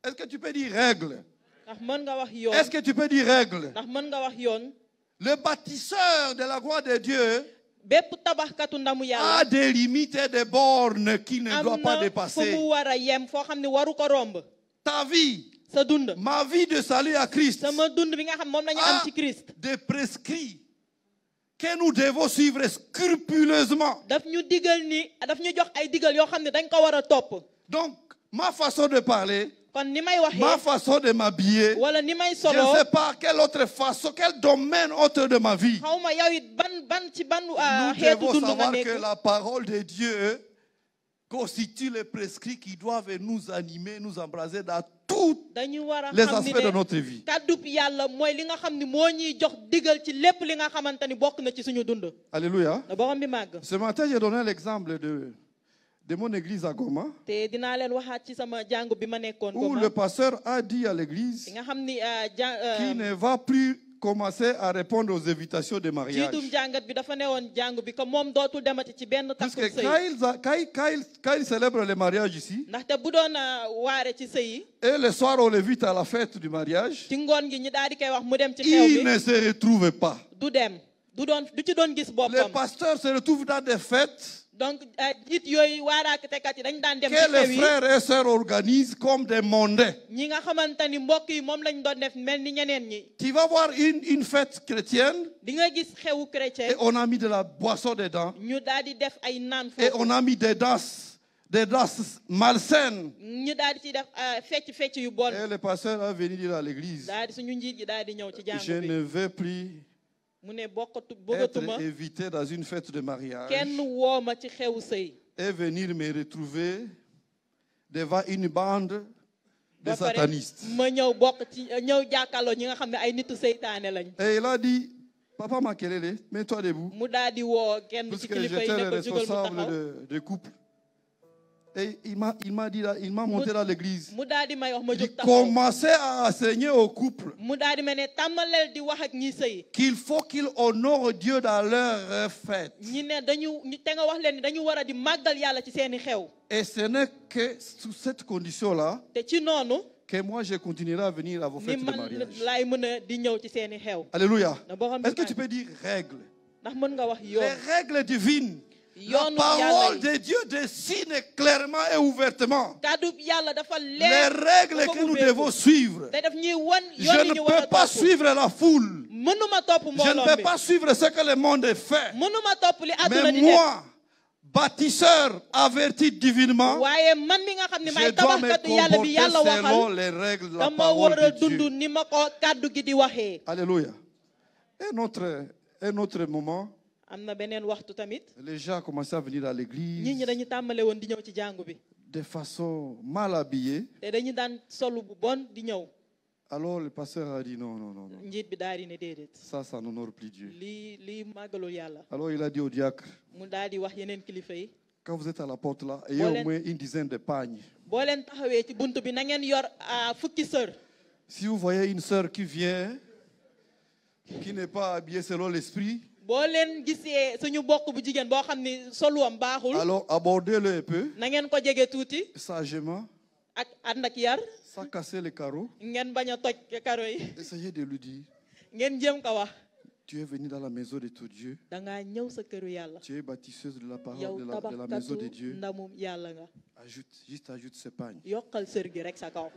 Est-ce que tu peux dire règles? ndax mën nga wax yoon Est-ce que tu peux dire règles? ndax mën nga wax yoon Le bâtisseur de la gloire de Dieu bépp tabaxkatu ndamu yàlla a des limites et des bornes qu'il ne doit am pas na fu dépasser. mu war a yem foo xam ne waru ko romb Ta vie, sa dund ma vie de salut à Christ, sama dund bi nga xam moom la ñu am ci Christ des prescrits que nous devons suivre scrupuleusement. daf ñu digal ni daf ñu jox ay digal yoo xam ne dañ ko war a topp Donc, ma façon de parler, kon ni may ma waxee façon de m'habiller, wala ni may je solo ne sais pas quelle autre façon, quel domaine autre de ma vie. xaw ma yow it ban ci ban Nous xeetu devons dund nga savoir nekk que la parole de Dieu constitue les prescrits qui doivent nous animer, nous embraser dans tous dañu war a les xam ni aspects de ne notre vie. kàddub yàlla mooy li nga xam ni moo ñuy jox digal ci lépp li nga xamante ni bokk na ci suñu dund Alléluia. na borom bi màgg Ce matin, j'ai donné l'exemple de mon église à Goma, te dinaa leen waxaat ci sama jàngu bi ma nekkoon où Goma le pasteur a dit à l'église ki nga xam ni qu'il ne va plus commencer à répondre aux invitations de mariage. jiitum jàngat bi dafa newoon jàngu bi que moom dootul demati ci benn takkum Puisque sëy quand ils célèbrent le mariage ici, ndaxte bu doon waare ci sëy yi et le soir on l'invite à la fête du mariage, ci ngoon gi ñi daal di koy wax mu dem ci xew il bi ne se retrouve pas. du dem du ci doon gis Le boppam pasteur se retrouve dans des fêtes donc nit yooyu waaraatekat yi dañ daan dem ci que les xew yi frères et sœurs organisent comme des mondains. ñi nga xamante ni mbokk yi moom lañ doon def mel ni ñeneen ñi Tu vas voir une fête chrétienne di nga gis xewu et chrétien on a mis de la boisson dedans ñu daal di def ay naan et foofu on a mis des danses malsaines. ñu daal di ciy def fecc yu bon Et le pasteur a venu dire à l'église, daal di suñu njiit yi daal di ñëw ci je jàngu bi ne veux plus mu ne bokkatu être bëggatuma invité dans une fête de mariage kenn woo ma ci xewu sëy et venir me retrouver devant une bande de ba pare satanistes. ma ñëw bokk ci ñëw jàkkaarloo ñi nga xam ne ay nitu seytaane lañ. Et il a dit, Papa Makelele, mets-toi debout. mu daal di woo kenn ci Puisque kilifa yi j'étais ne le ko jugal mu responsable taxaw. de couple. Et il m'a dit, il m'a monté dans l'église. mu daal di may wax ma Il jóg taxaw. commençait à enseigner au couple mu daal di ma ne tàmmaleel di wax ak ñi sëy. qu'il faut qu'ils honorent Dieu dans leur fête. ñi ne te nga wax leen ni dañu war a di màggal yàlla ci seeni xew. Et ce n'est que sous cette condition-là te ci noonu que moi je continuerai à venir à vos ni fêtes de man mariage. laay mën a di ñëw ci seeni xew. Alléluia. na boo xam Est-ce que tu peux dire règles? ndax mën nga wax yoon. Les règles divines. La yoonu parole yàlla de Dieu dessine clairement et ouvertement kàddu yàlla dafa les leer. règles que nous devons suivre. te daf ñuy wan Je yoon yi ne ñu war a peux pas topp. suivre la foule. mënuma topp Je ne mbooloo peux mi. pas suivre ce que le monde fait. mënuma topp li àdduna Mais di def. moi, bâtisseur averti divinement, waaye man mi nga xam ne je may dois me tabaxkatu yàlla bi comporter yàlla selon waxal les règles de la dama parole war a de dund Dieu. ni ma ko kàddu gi di waxee. Alléluia. Un autre moment, am na beneen waxtu tamit les gens commençaient à venir à nit ñi l'église dañu tàmbale woon di ñëw ci jàngu bi de façon mal habillée. te dañu daan solu bu bon di ñëw. Alors le pasteur a dit non. njiit bi daal di ne déedéet Ça n'honore plus Dieu. lii màggalul yàlla. Alors il a dit au diacre, mu daal di wax yeneen kilifa yi quand vous êtes à la porte là, ayez au moins une dizaine de pagnes. boo leen taxawee ci bunt bi na ngeen yor fukki sër. Si vous voyez une sœur qui vient, qui n'est pas habillée selon l'esprit, boo leen gisee suñu bokk bu jigéen boo xam ni soluwam baaxul. alors abordez-le un peu, na ngeen ko jege tuuti sagement, ak ànd ak yar. sans casser les carreaux. ngeen bañ a toj karo yi. Essayez de lui dire, ngeen jéem ko wax. tu es venu dans la maison de ton Dieu, da ngaa ñëw sa këru yàlla. tu es bâtisseuse de la parole yow de la maison de tabaxkatu Dieu. ndamum yàlla nga. Ajoute ce pagne. yokkal sër gi rek sa kaw.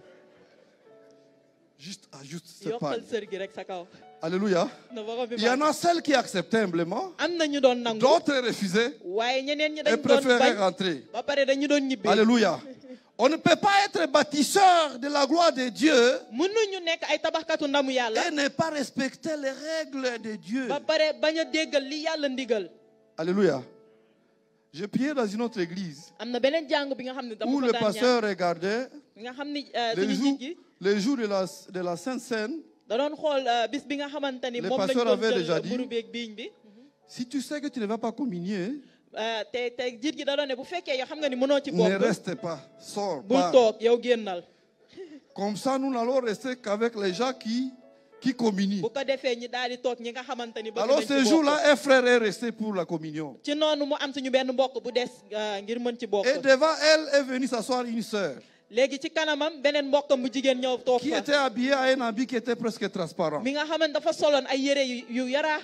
Juste ajoute ce yokkal pagne. sër gi rek sa kaw. Alléluia. na borom bi Il y en a celles qui acceptaient humblement, am na ñu doon nangu. d'autres refusaient waaye ñeneen ñi et dañ doon préféraient bañ. rentrer. ba pare dañu doon ñibbi. Alléluia. On ne peut pas être bâtisseur de la gloire de Dieu mënuñu nekk ay tabaxkatu ndamu yàlla. et ne pas respecter les règles de Dieu. ba pare bañ a déggal li yàlla ndigal. Alléluia. Je priais dans une autre église am na beneen jàng bi nga xam ne dama où ko le daan ñaan. pasteur regardait bi nga xam ni les suñu jours, njiit gi les jours de la Sainte Seine. da doon xool bis bi nga xamante ni Le moom lañ pasteur doon avait déjà jël dit. mburu beeg biiñ bi. Si tu sais que tu ne vas pas communier, te njiit gi da doon ne bu fekkee yow xam nga ni mënoo ci ne bokk. reste pas, sors bul pas. toog yow génnal. Comme ça, nous n'allons rester qu'avec les gens qui communient. bu ko defee ñi daal di toog ñi nga xamante ni bëgg Alors nañ ce ci jour-là, bokk. un frère est resté pour la communion. ci noonu mu am suñu benn mbokk bu des ngir mën ci bokk. Et devant elle est venue s'asseoir une sœur léegi ci kanamam beneen mbokkam bu jigéen ñëw toog qui fa. était habillée à un habit qui était presque transparent. mi nga xamante dafa soloon ay yére yu yaraax.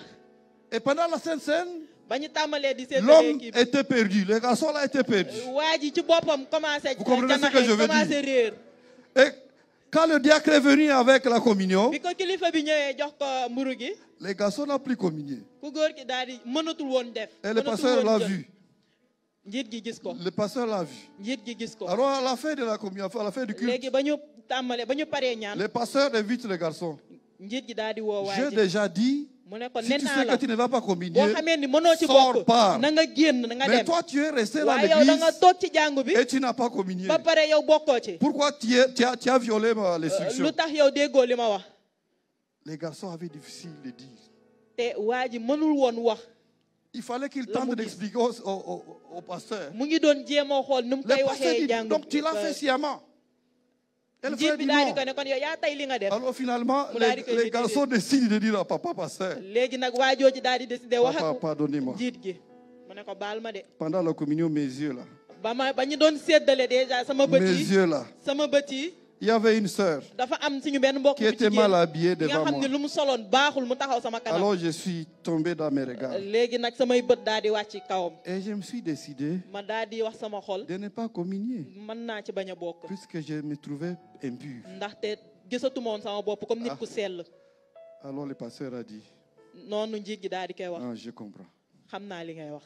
Et pendant la Sainte Seine, ba ñu tàmbalee di seetlee l'homme kii bi. était perdu. Le garçon là était perdu. waa ji ci boppam commencé. Vous comprenez ce que je veux commencé dire? réer. Et quand le diacre est venu avec la communion, bi ko kilifa bi ñëwee jox ko mburu gi. le garçon n'a plus communié. ku góor ki daal di mënatul woon def. Et le mënatul pasteur woon l'a jël. vu. njiit gi gis ko. Le pasteur l'a vu. njiit gi gis ko. Alors à la fin de la communion, à la fin du culte, léegi ba ñu tàmbalee ba ñu paree ñaan. le pasteur invite le garçon. njiit gi daal di woo waa J'ai ji. déjà dit, mu ne ko si nee tu naa sais la que tu ne vas pas boo communier, xamee ni mënoo ci sors bokk pas. na nga génn na nga Mais dem. toi tu es resté dans waaye yow da nga l'église toog ci jàngu bi. et tu n'as pas communié. ba pare yow bokkoo ci. Pourquoi tu as violé l'instruction? lu tax yow déggoo li ma wax. Les garçons avaient difficile de dire. te waa ji mënul woon wax. Il fallait qu'il La tente mouille. d'expliquer au pasteur. mu ngi doon jéem a xool nu mu Le koy pasteur waxee dit, jàngu. donc tu l'as fait sciemment. Et le njiit frère bi dit daal di non. ko ne kon yow yaa tey li nga def. Alors finalement, Mu daal di koy les décider. garçons décident de dire à papa pasteur, léegi nag waa jooju daal di décider wax papa, ak pardonnez-moi. njiit gi. mu ne ko baal ma de. Pendant la communion, mes yeux là, ba ñu doon séddale déjà sama bët mes yi. yeux là, sama bët yi. il y avait une sœur dafa am suñu benn mbokk qui bu était jigéen mal habillée bi nga devant xam moi. ne lu mu soloon baaxul mu taxaw sama kanam. Alors je suis tombé dans mes regards. léegi nag samay bët daal di wàcc ci kawam. Et je me suis décidé ma daal di wax sama xol. de ne pas communier, mën naa ci bañ a bokk. puisque je me trouvais impur. ndaxte gisatuma woon sama bopp comme nit ku sell. Alors le pasteur a dit, noonu njiit gi daal di koy wax. ah, je comprends. xam naa li ngay wax.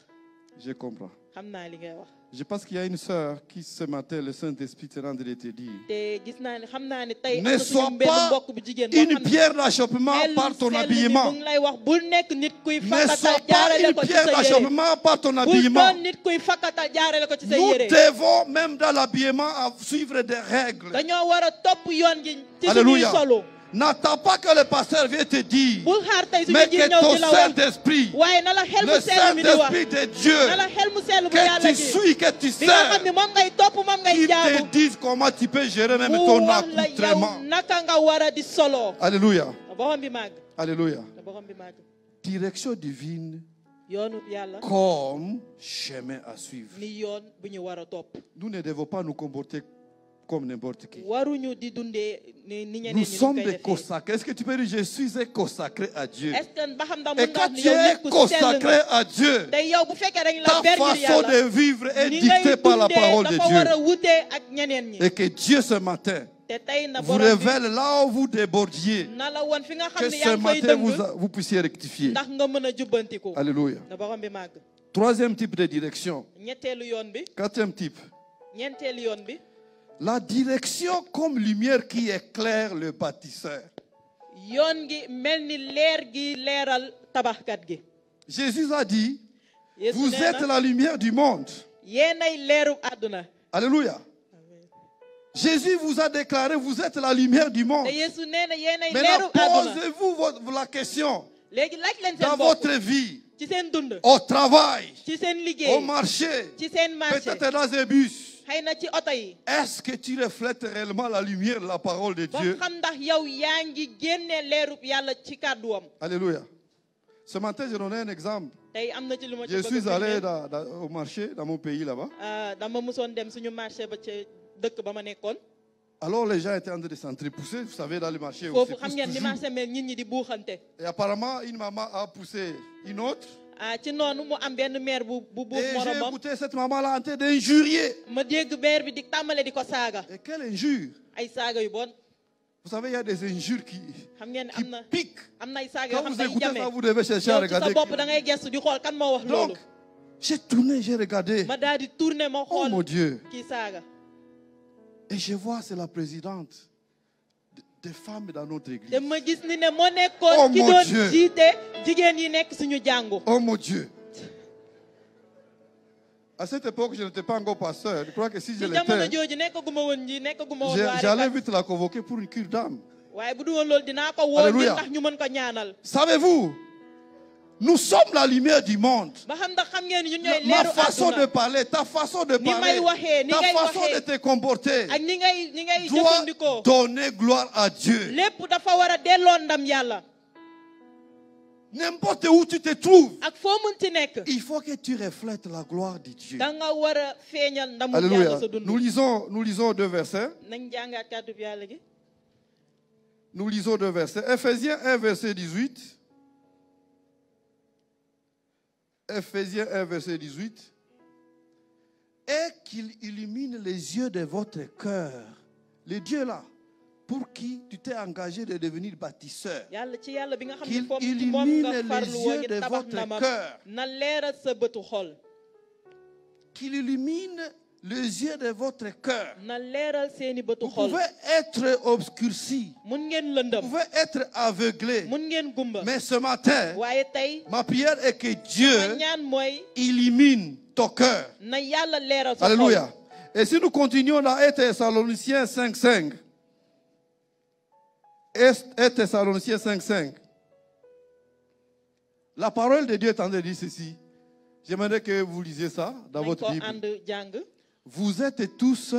Je comprends. xam naa li ngay wax. Je pense qu'il y a une sœur qui ce matin, le Saint-Esprit est en train de te dire. te gis naa ne xam naa ne tey am Ne na suñu sois benn pas mbokk bu jigéen boo une xam ne pierre d'achoppement par ton habillement. mu ngi lay wax bul nekk nit kuy Ne fakkatal sois pas jaarale une ko ci pierre sa yére. d'achoppement par ton bul habillement. doon nit kuy fakkatal jaarale ko ci sa Nous yére. devons, même dans l'habillement, suivre des règles. dañoo war a topp yoon gi ci suñuy Alléluia. solo. N'attends pas que le pasteur vienne te dire, bul xaar tey suñu mais ji que ñëw ton di la wax. Saint-Esprit, waaye na la xel le mu sell mi di wax. Saint-Esprit de Dieu, na la xel mu sell bu que yàlla tu gi. suis, que tu bi nga xam sers, ne moom ngay topp moom ngay qu'il te jaamu. dise comment tu peux gérer même mu ton wax la yow accoutrement. naka nga war a di solo. Alléluia. na borom bi màgg. Alléluia. na borom bi màgg. Direction divine yoonu yàlla comme chemin à suivre. ni yoon bu ñu war a topp. Nous ne devons pas nous comporter comme n'importe qui. waruñu di dundee ni ñeneen Nous ñi sommes ñu koy des defee. consacrés. Est-ce que tu peux dire je suis un consacré à Dieu? est-ce que ba xam ndax Et mën nga quand wax ni tu yow es nit ku sell consacré nga. à Dieu, te yow bu fekkee dañ la ta ber ngir façon de yàlla vivre est ni dictée ngay par la parole dundee de dafa war a Dieu. wutee ak ñeneen ñi. Et que Dieu ce matin te tey na vous borom bi révèle là où vous débordiez, na la woon fi nga que xam ne yaa ce ngi fay matin dëng vous puissiez rectifier. ndax nga mën a jubbantiku. Alléluia. na borom bi màgg. Troisième type de direction. ñetteelu yoon bi. Quatrième type. ñeenteelu yoon bi. La direction comme lumière qui éclaire le bâtisseur. yoon gi mel ni leer gi leeral tabaxkat gi. Jésus a dit, Yeesu vous nee êtes na la lumière du monde. yéenay leeru àdduna. Alléluia. Jésus vous a déclaré, vous êtes la lumière du monde. te Yeesu nee na yéenay leeru Maintenant, àdduna. posez-vous la question. léegi laaj leen Dans seen bopp votre vie, ci seen dund. au travail, ci seen au liggéey. marché, ci seen marché. peut-être dans un bus, xëy na ci oto yi. est-ce que tu reflètes réellement la lumière de la parole de ba Dieu? xam ndax yow yaa ngi génne leeru yàlla ci kàdduwam. Alléluia. Ce matin, je donnais un exemple. tey am na ci lu ma ci Je bëgg suis a allé firndeel. au marché, dans mon pays là-bas. dama musoon dem suñu marché ba ca dëkk ba ma nekkoon. Alors les gens étaient en train de s'entrepousser. Vous savez, dans le marché, on se foofu pousse xam ngeen ni toujours. marché mel nit ñi di buuxante. Et apparemment, une maman a poussé une autre. ci noonu mu am benn maire bu buux Et j'ai moromam. écouté cette maman-là en train d'injurier. ma dégg maire bi di tàmbale di ko saaga. Et quelle injure! ay saaga yu bon. Vous savez, il y a des injures qui xam ngeen qui am na piquent. am na ay saaga yoo Quand xam vous day écoutez jame. ça, vous devez chercher à yow ci sa regarder. bopp da ngay gestu di xool kan moo wax loolu. Donc, j'ai tourné, j'ai regardé. ma daal di tourner ma Oh mon xool Dieu! kii saaga. Et je vois, c'est la présidente des femmes dans notre te église. ma gis ni ne moo Oh nekkoon ki mon doon Dieu. jiite jigéen yi nekk suñu jàngu. Oh mon Dieu! À cette époque, je n'étais pas encore pasteur. Je crois que si je ci jamono l'étais, jooju nekkaguma woon ji nekkaguma woon j'allais waarekat. vite la convoquer pour une cure d'âme. waaye bu du woon loolu dinaa ko woo Alléluia. ngir ndax ñu mën ko ñaanal. Savez-vous, nous sommes la lumière du monde. ba xam ndax xam ngeen ni ñun ñooy Ma leeru façon de àdduna. parler, ta façon de Ni may parler, waxee, ni ta ngay façon waxee. de te comporter ak ni ngay doit jëfandikoo. donner gloire à Dieu. lépp dafa war a delloo ndam yàlla. N'importe où tu te trouves, ak foo mënti nekk. il faut que tu reflètes la gloire de Dieu. da nga war a feeñal ndamu yàlla Alléluia. sa dund. Nous lisons deux versets. nañ jàngaat kàddu bi yàlla gi. Nous lisons deux versets. Ephésiens 1, verset 18. Ephésiens 1, verset 18. Et qu'il illumine les yeux de votre cœur. Le Dieu là, pour qui tu t'es engagé de devenir bâtisseur. yàlla ci yàlla bi nga xam Qu'il ne foofu ci moom nga illumine farlu les woo yeux ngir de tabax votre ndamam. cœur. na leeral sa bëtu xol. Qu'il illumine les yeux de votre cœur. na leeral seeni bëtu Vous xol. pouvez être obscurci. mun ngeen Vous lëndëm. pouvez être aveuglé. mun ngeen gumba. Mais ce matin, waaye tey ma prière est que ma Dieu ñaan mooy illumine ton cœur. na yàlla leeral sa xol. Alléluia. Et si nous continuons dans 1 Thessaloniciens 5.5. 1 Thessaloniciens 5.5. La parole de Dieu est en train de dire ceci. J'aimerais que vous lisiez ça dans nañ votre ko Bible. ànd jàng. Vous êtes tous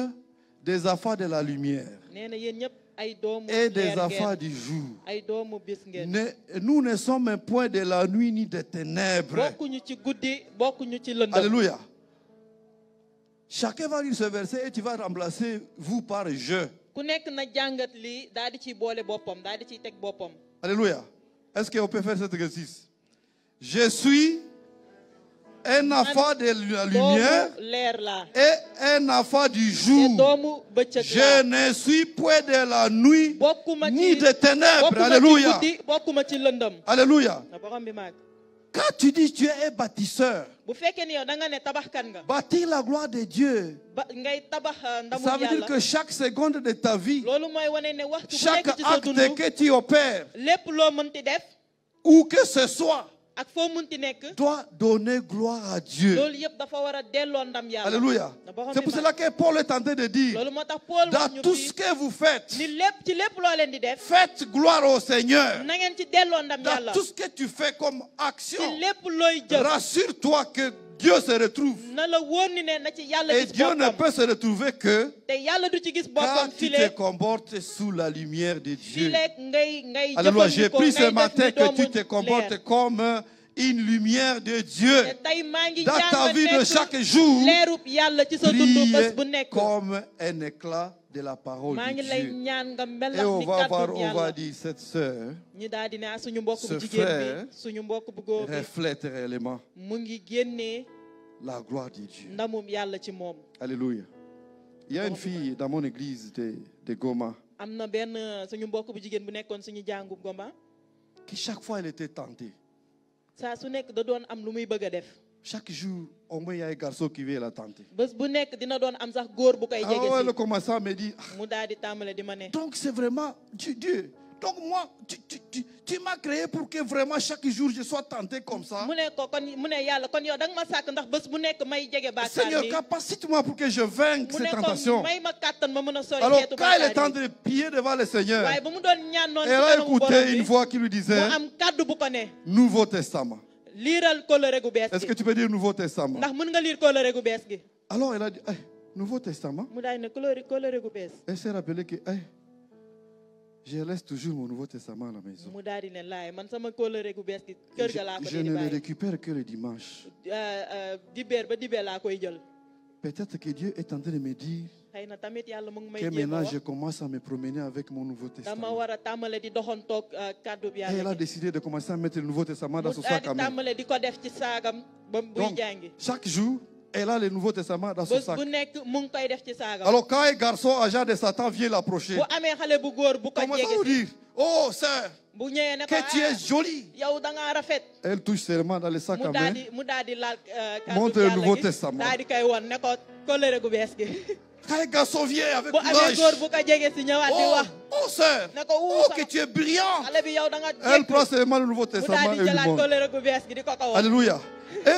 des affaires de la lumière nee na yéen ñëpp ay doomu et des leer affaires ngeen. du jour. ay doomu bis ngeen. Nous ne sommes un point de la nuit ni des ténèbres. bokkuñu ci guddi bokkuñu ci lëndëm. Alléluia. Chacun va lire ce verset et tu vas remplacer vous par je. ku nekk na jàngat lii daal di ciy boole boppam daal di ciy teg boppam. Alléluia. Est-ce qu'on peut faire cet exercice? Je suis un enfant de la lumière doomu leer laa. et un enfant du te jour. doomu bëccëg Je laa. ne suis point de la nuit bokkuma ni ci des ténèbres. bokkuma ci Alléluia. guddi bokkuma ci lëndëm. Alléluia. na borom bi màgg. Quand tu dis tu es un bâtisseur, bu fekkee ni yow da nga ne tabaxkan nga bâtir la gloire de Dieu, ba ngay tabax ndamu ça veut dire yàlla que chaque seconde de ta vie, loolu mooy wane ne waxtu bu chaque nekk ci sa dund acte que tu opères, lépp loo mënti def où que ce soit, ak foo mënti nekk doit donner gloire à Dieu. loolu yëpp dafa war a delloo ndam yàlla. Alléluia. C'est pour cela que Paul est en train de dire, loolu moo tax Paul wax dans ñu tout fii ce que vous faites, ni lépp ci lépp loo leen di def faites gloire au Seigneur. na ngeen ci delloo ndam Dans yàlla tout ce que tu fais comme ci action, lépp looy jëf rassure-toi que Dieu se retrouve. na la wóor ni ne na ci yàlla Et gis Dieu ne boppam peut se retrouver que te yàlla du ci gis quand boppam tu te comportes sous la lumière de Dieu. fileeg ngay Alléluia. J'ai jëfandikoo pris ce ngay matin def ni que tu te doomu comportes leer. comme une lumière de Dieu. te tey maa ngi Dans ñaan ta nga vie de nekk chaque jour, leerub yàlla ci sa dund bés brille bu nekk comme un éclat de la parole maa de ngi lay Dieu. ñaan nga Et melax on ni va voir, kàddu on va yàlla dire, cette sœur ñu daal di ne suñu mbokk ce bu jigéen frère bi suñu mbokk bu góor bi reflète réellement mu ngi génnee la gloire de Dieu. ndamum yàlla ci moom. Alléluia. Il y a une fille dans mon église de Goma am na benn suñu mbokk bu jigéen bu nekkoon suñu jàngu Goma qui chaque fois elle était tentée. saa su nekk da doon am lu muy bëgg a def Chaque jour, au moins il y a un garçon qui vient la tenter. bés bu nekk dina doon am sax góor bu koy jege Alors elle si commençait à me dire, mu daal di tàmbale di ma ne donc c'est vraiment Dieu. Donc moi, tu m'as créé pour que vraiment chaque jour je sois tenté comme ça. mu ne ko kon mu ne yàlla kon yow da nga ma sàkk ndax bés bu nekk may jege bàkkaar Seigneur, ni capacite-moi pour que je vainque mu cette ne ko tentation. may ma kàttan ma mën a sori Alors xeetu quand elle est en bàkkaar train de prier devant le Seigneur, waaye ba mu doon ñaan noonu elle ci a kanamu borom écouté bi une voix qui lui mu disait, am kàddu bu ko ne Nouveau Testament. liiral kóllëre gu bees Est-ce que gi tu peux dire Nouveau Testament? ndax mën nga liir kóllëre gu bees gi Alors elle a dit, Nouveau Testament. mu daal di ne kóllëre gu bees Elle s'est rappelée que je laisse toujours mon Nouveau Testament à la maison. mu daal di ne laay man sama kóllëre gu bees gi kër ga laa ko Je dee di ne le bàyyi récupère que le dimanche. dibeer ba dibeer laa koy jël Peut-être que Dieu est en train de me dire xëy na tamit yàlla mu ngi may que jéem a maintenant wax je commence à me promener avec mon Nouveau dama Testament. war a tàmbale di doxantoog kàddu bi Et elle a yàlla gi décidé de commencer à mettre le Nouveau Testament dans mu son daal sac di à main. tàmbale di ko def ci saagam ba buy Donc, jàngi chaque jour, elle a le Nouveau Testament dans son bés sac. bu nekk mu ngi koy def ci saagam Alors quand un garçon agent de Satan vient l'approcher, bu amee xale bu góor bu ko commence à lui jege si dire, oh sœur, bu ñëwee ne ko que tu es jolie. yow da ngaa rafet Elle touche seulement dans le sac à main. mu daal di laal kàddu Montre bi le yàlla Nouveau gi Testament. daal di koy won ne ko kóllëre gu bees gi Quand un garçon vient avec bu amee courage, góor bu ko jege si ñëwaat di wax oh sœur, ne ko oh que tu es brillant. xale bi yow da nga Elle jekk prend seulement le Nouveau mu Testament daal et di lui jëlaat montre. kóllëre gu bees gi di ko ko won Alléluia. Et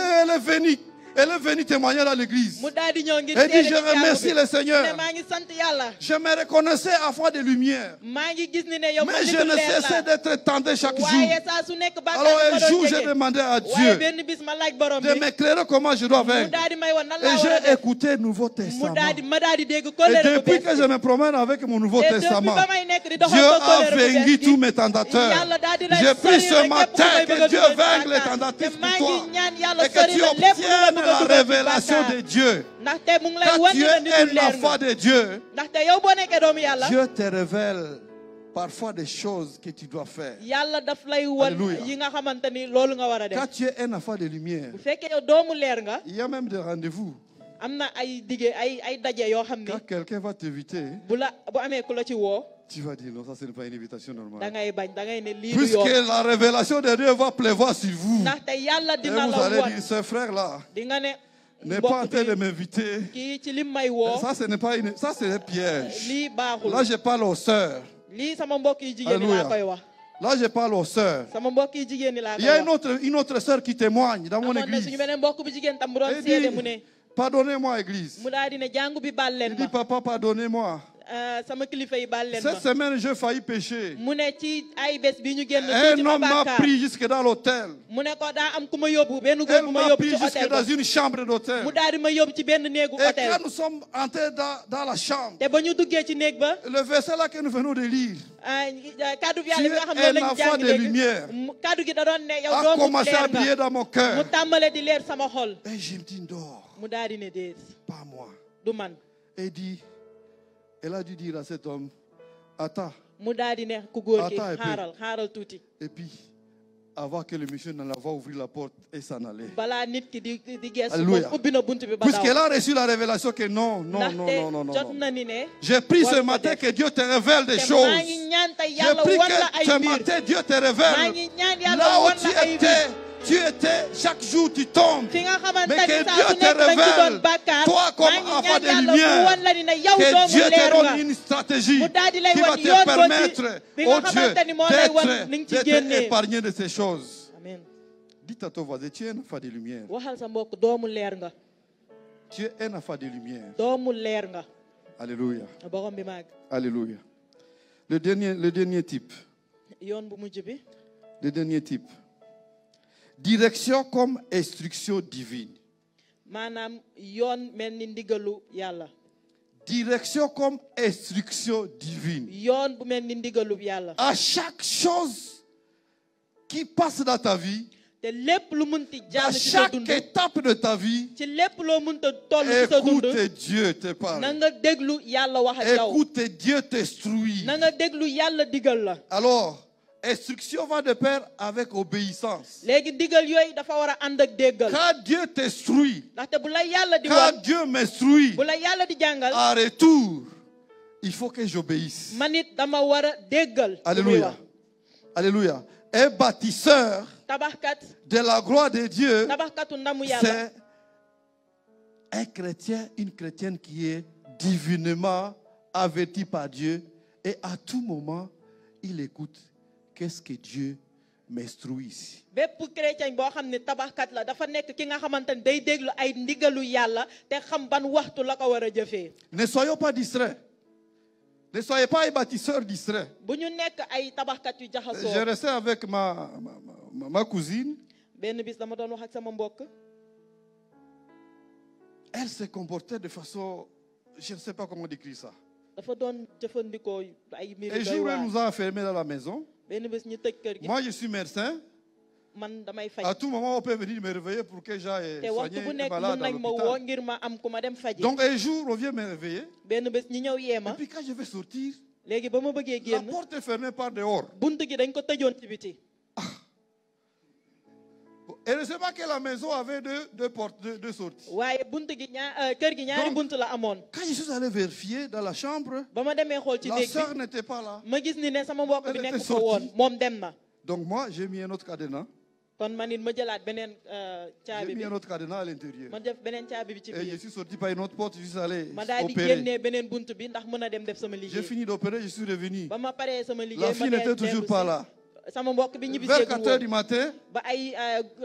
elle est venue témoigner dans l'église. mu daal di ñëw ngir Elle dit, seede je ci jàngu remercie bi. le Seigneur. ne maa ngi sant yàlla Je me reconnaissais à foi de lumière. maa ngi gis ni ne yow Mais je ne cessais d'être tenté chaque jour. waaye saa su nekk Alors un bàkkaar jour, ko j'ai doon demandé à jege waaye Dieu benn bis ma laaj borom de bi m'éclairer comment je dois mu vaincre. daal di may wan nan Et laa war a j'ai def écouté le Nouveau mu Testament. daal di ma daal di dégg Et kóllëre gu depuis bees que je me promène avec mon Nouveau et depuis Testament, ba may nekk di Dieu doxal a kóllëre gu vaincu bees tous gi mes tentateurs. yàlla daal di lay J'ai pris sori ce rek matin képp ku may que bëgg a Dieu dugal vainque ci les bàkkaar. tentatifs te pour maa toi. ngi ñaan yàlla Et que sori tu la lépp lu la obtiennes bëgg a la dugal ci révélation bàkkaar. de Dieu. ndaxte mu ngi lay Quand wan tu ni la nit es lu un leer enfant nga de Dieu, ndaxte yow boo nekkee doomu yàlla Dieu te révèle parfois des choses que tu dois faire. yàlla daf lay wan Alléluia. yi nga xamante ni loolu nga war a def Quand tu es un enfant de lumière, bu fekkee yow doomu leer nga il y a même des rendez-vous. am na ay dige ay daje yoo xam ni Quand quelqu'un va t'inviter, bu amee ku la ci woo tu vas dire non, ça ce n'est pas une invitation da normale. ngay bañ da ngay ne lii du Puisque yoon la révélation de Dieu va pleuvoir sur vous. ndaxte yàlla Et dina vous la allez won dire, ce frère-là di nga ne n'est pas en mbokk train de bi m'inviter. kii ci lim may woo Ça, ce n'est pas une, ça c'est un piège. lii baaxul Là, je parle aux sœurs. lii sama mbokk yi jigéen ñi Alléluia. laa koy wax Là, je parle aux sœurs. sama mbokk yi jigéen ñi laa Il koy y a wax une autre sœur qui témoigne dans mon amoon na église. suñu beneen mbokk bu jigéen tam bu doon Elle seede mu dit, ne pardonnez-moi, église. mu daal di ne jàngu bi baal Il leen dit, ma papa, pardonnez-moi. sama kilifa yi baal leen ma Cette semaine, j'ai failli pécher. mu ne ci ay bés bi ñu génn tuuti Un ma homme m'a bàkkaar pris jusque dans l'hôtel. mu ne ko daa am ku ma yóbbu benn góor Elle bu ma m'a yóbbu pris ci jusque hôtel dans ba une chambre d'hôtel. mu daal di ma yóbbu ci benn néegu Et hôtel quand nous sommes entrés dans la chambre, te ba ñu duggee ci néeg ba le verset là que nous venons de lire kaddu bi Tu yàlla bi nga xam es ne un lañu enfant jàng de léegi lumière. kaddu gi da doon ne yow a doomu commencé à leer briller nga dans mon mu cœur. tàmbale di leer sama xol Et je me dis, non, mu daal di ne déet pas moi. du man Et elle a dû dire à cet homme, attends. mu daal di ne ku góor ki Attends un peu. xaaral tuuti Et puis, avant que le monsieur n'en va ouvrir la porte et s'en aller. balaa nit ki di gees Alléluia. moom ubbi na bunt bi ba Puisqu'elle daw a reçu la révélation que non, non, non, ndaxte non, non, non. jot non. na ni ne J'ai pris ce Waru ko matin def. que Dieu te révèle des te choses. maa ngi ñaan tey J'ai yàlla pris wan la que ay ce mbir matin Dieu te maa révèle ngi ñaan yàlla là où wan tu la ay mbir étais tu étais, chaque jour tu tombes. fi nga xamante Mais que ni saa Dieu su te nekk dañ ci doon révèle, bàkkaar toi comme maa ngi enfant ñaan de yàlla mu lumière, wan la ni ne yow que doomu Dieu te leer nga donne une stratégie mu daal di lay qui va wan te yoon boo permettre, ci bi nga oh Dieu, xamante ni moo lay wan ni nga ci d'être génnee. épargné de ces choses. Amen. Dites à ton voisin, tu es un enfant de lumière. waxal sa mbokk doomu leer nga. Tu es un enfant de lumière. doomu leer nga. Alléluia. borom bi màgg. Alléluia. Le dernier type. yoon bu mujj bi. Le dernier type. Direction comme instruction divine. maanaam yoon mel ni ndigalu yàlla. Direction comme instruction divine. yoon bu mel ni ndigalu yàlla. À chaque chose qui passe dans ta vie, te lépp lu munti à jàll ci sa chaque dund. étape de ta vie, ci lépp loo munta toll ci sa dund. écoute Dieu te parle. na nga déglu yàlla wax ak yow. Écoute Dieu t'instruit. na nga déglu yàlla digal la. Alors, instruction va de pair avec obéissance. léegi digal yooyu dafa war a ànd ak déggal. Quand Dieu t'instruit, ndaxte bu la yàlla di quand wan. Dieu m'instruit, bu la yàlla di jàngal. en retour, il faut que j'obéisse. man it dama war a déggal. Alléluia. Alléluia. Un bâtisseur tabaxkat. de la gloire de Dieu, tabaxkatu ndamu yàlla. c'est un chrétien, une chrétienne qui est divinement averti par Dieu et à tout moment, il écoute qu'est-ce que Dieu m'instruit ici. bépp chrétien boo xam ne tabaxkat la dafa nekk ki nga xamante ne day déglu ay ndigalu yàlla te xam ban waxtu la ko war a jëfee. Ne soyons pas distraits. Ne soyez pas un bâtisseur distrait. bu ñu nekk ay tabaxkat yu jaxasoo. Je restais avec ma cousine. benn bis dama doon wax ak sama mbokk. Elle se comportait de façon, je ne sais pas comment décrire ça. dafa doon jëfandikoo ay mbir Un jour, elle nous a enfermés dans la maison. benn bés ñu tëj kër gi. Moi, je suis médecin. man damay faj. À tout moment, on peut venir me réveiller pour que j'aille te waxtu soigner bu un nekk malade mën à nañ ma woo l'hôpital. ngir ma am ku ma dem faji. Donc, un jour, on vient me réveiller. benn bés ñu ñëw yee Et ma. puis, quand je vais sortir, léegi ba ma bëggee la génn. porte est fermée par dehors. bunt gi dañ ko tëjoon ci biti. Et ne sait pas que la maison avait deux portes, deux sorties. waaye bunt gi kër gi ñaari Donc, bunt la amoon. Quand je suis allé vérifier dans la chambre, ba ma demee xool ci la néeg sœur bi. n'était pas là. ma gis ni ne sama mbokk bi Elle nekk était ko woon sortie. moom dem na. Donc, moi, j'ai mis un autre cadenas. kon man it ma jëlaat beneen J'ai caabi mis bi. un autre cadenas à l'intérieur. ma def beneen caabi bi ci Et je biir. suis sorti par une autre porte, je suis allé ma daal di opérer. génnee beneen bunt bi ndax mën a dem def sama J'ai liggéey. fini d'opérer, je suis revenu. ba ma paree sama liggéey La ma fille dee n'était toujours dellu pas si. là. sama mbokk bi ñibbisee Vers gu 4 heures du woon. matin, ba ay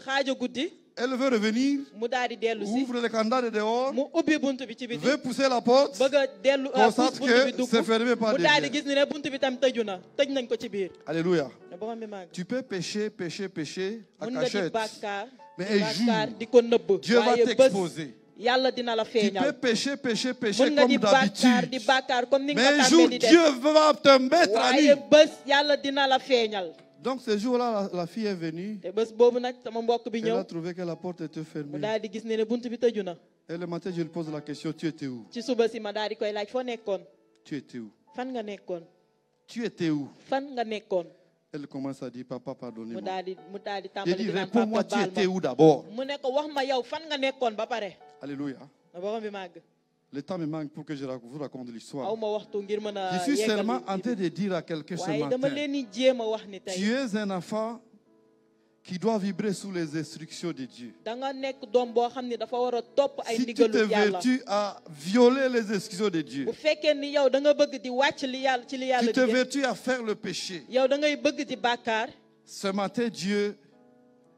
xaaja guddi. elle veut revenir, mu daal di dellu si. ouvre le cadenas de dehors, mu ubbi bunt bi ci biti. veut pousser la porte, bëgg a dellu constate puus bunt bi que dugg. c'est fermé par mu daal di derrière. gis ni ne bunt bi tam tëju na tëj nañ ko ci biir. Alléluia. ne borom bi màgg. Tu peux pécher à mun nga di cachette. bàkkaar. Mais di un bàkkaar jour, di ko nëbb. Dieu va waaye bés t'exposer. yàlla dina la Tu peux feeñal. pécher mun nga di comme bàkkaar di d'habitude. bàkkaar comme ni Mais nga un ko jour, tàmmee di def. Dieu va te mettre à waaye nu. bés yàlla dina la feeñal. Donc ce jour-là, la fille est venue. te bés boobu nag sama mbokk bi Elle a ñëw. trouvé que la porte était mu fermée. daal di gis ne bunt bi tëju na. Et le matin, je lui pose la question, tu étais où? ci suba si ma daal di koy laaj foo nekkoon. Tu étais où? fan nga nekkoon. Tu étais où? fan nga nekkoon. Elle commence à dire, papa, mu pardonnez-moi. daal di J'ai tàmbali dit, di naan réponds-moi, papa tu baal étais ma. où d'abord? mu ne ko wax ma yow fan nga nekkoon ba pare. Alléluia. na borom bi màgg. Le temps me manque pour que je vous raconte l'histoire. aw ma waxtu ngir mën a Je suis yeggal seulement li- en train de dire à quelqu'un ce waaye dama matin, leen di jéem a wax ni tey. tu es un enfant qui doit vibrer sous les instructions de Dieu. da nga nekk doom boo xam ne dafa war a topp ay Si tu ndigalu te yàlla. vertus à violer les instructions de Dieu, bu fekkee ni yow da nga bëgg di wàcc li yàlla ci li tu yàlla te digle. vertus à faire le péché, yow da ngay bëgg di bàkkaar. ce matin, Dieu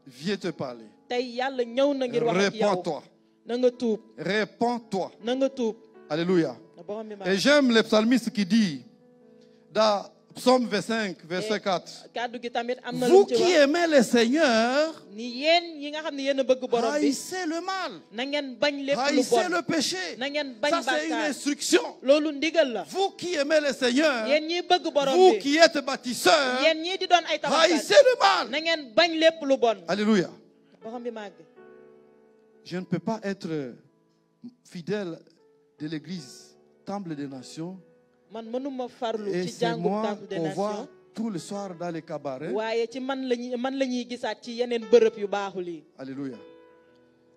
vient te parler. tey yàlla ñëw na ngir wax ak yow. Réponds-toi. na nga tuub. Réponds-toi. na nga tuub. Alléluia. na borom bi Et màgg. j'aime le psalmiste qui dit, dans Psaume 25, verset 4, kàddu gi tamit am na lu vous mu ci qui wax. aimez le Seigneur, ni yéen yi nga xam ne yéen a bëgg borom bi. haïssez le mal, na ngeen bañ lépp lu haïssez bon. le péché. na ngeen bañ Ça, c'est une bàkkaar. instruction. loolu ndigal la. Vous qui aimez le Seigneur, yéen ñiy bëgg borom vous bi. qui êtes bâtisseurs, yéen ñii di doon ay haïssez tabaxkat. le mal. na ngeen bañ lépp lu bon. Alléluia. borom bi màgg. Je ne peux pas être fidèle de l'église Temple des Nations man mënuma farlu et ci c'est jàngu moi Temple des qu'on Nations. voit tout le soir dans les cabarets. waaye ci man la ñuy gisaat ci yeneen bërëb yu baaxul yi. Alléluia.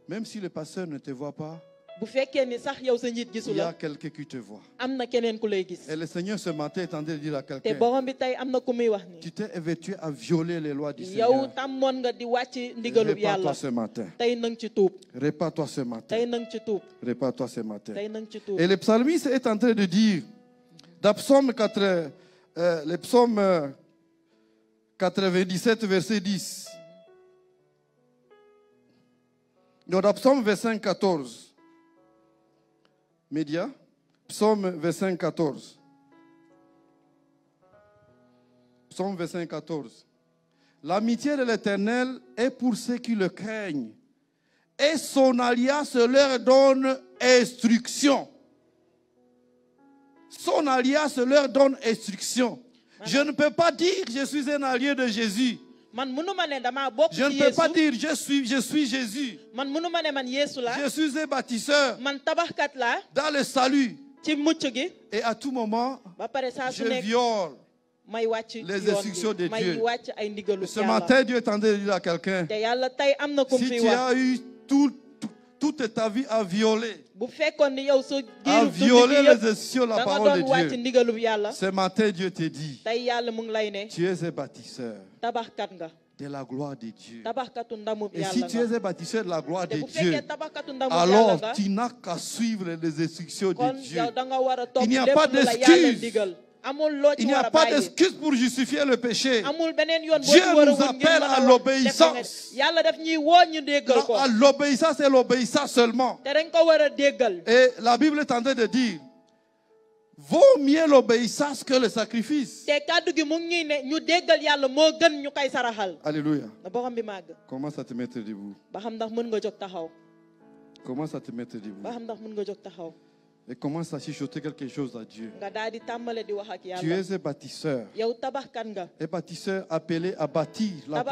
Même si le pasteur ne te voit pas, bu fekkee ni sax yow sa njiit gisu il y a la quelqu'un qui te voit. am na keneen ku lay gis Et le Seigneur ce matin est en train de dire à te quelqu'un, borom bi tey am na ku muy wax ni tu t'es évertué à violer les lois du yow Seigneur. tàmmoon nga di wàcc ndigalub Répare-toi yàlla ce matin. tey nang ci tuub Répare-toi ce matin. tey nang ci tuub Répare-toi ce matin. tey nang ci tuub Et le psalmiste est en train de dire, dans Psaume 4, le psaume 97, verset 10. Non, dans Psaume 25, 14. Média, Psaume 25, 14. Psaume 25, 14. L'amitié de l'Éternel est pour ceux qui le craignent, et son alliance leur donne instruction. Son alliance leur donne instruction. Je ne peux pas dire je suis un allié de Jésus. man mënuma ne dama bokk Je ne ci peux pas Yeesu dire je suis Jésus. man mënuma ne man Yeesu la Je suis un bâtisseur man tabaxkat la dans le salut. ci mucc gi Et à tout moment, ba pare saa su je nekk viole. may wàcc les yoon instructions de bi may Dieu. wàcc ay ndigalu Ce yàlla matin, Dieu est en train de dire à quelqu'un, te yàlla tey am na kum si fi tu wax as eu toute ta vie à violer bu fekkoon ni yow sa giiru violer dund gi les yëpp instructions de la da nga parole doon de wàcc Dieu, ndigalub yàlla ce matin, Dieu te dit, tey yàlla mu ngi lay ne tu es un bâtisseur tabaxkat nga de la gloire de Dieu. tabaxkatu ndamub Et si yàlla tu es nga un bâtisseur de la gloire te de bu Dieu, fekkee tabaxkatu ndamub yàlla alors nga tu n'as qu'à suivre les instructions kon de Dieu. yow da nga war a topp Il n'y a lépp pas lu la yàlla d'excuse. digal amul loo Il ci n'y war a a pas bàyyi d'excuse pour justifier le péché. amul beneen yoon boo Dieu ci war a nous wut ngir appelle mën a à wax l'obéissance. def nga yàlla daf ñuy woo ñu déggal ko À l'obéissance, c'est l'obéissance seulement. te dañ ko war a déggal Et la Bible est en train de dire, vaut mieux l'obéissance que le sacrifice. te kàddu gi mu ngi ñuy ne ñu déggal yàlla moo gën ñu koy saraxal Alléluia. na borom bi màgg Commence à te mettre debout. ba xam ndax mën nga jóg taxaw Commence à te mettre debout. ba xam ndax mën nga jóg taxaw Et commence à chuchoter quelque chose à Dieu. nga daal di tàmbale di wax ak Tu yàlla es un bâtisseur. yow tabaxkat nga Un bâtisseur appelé à bâtir la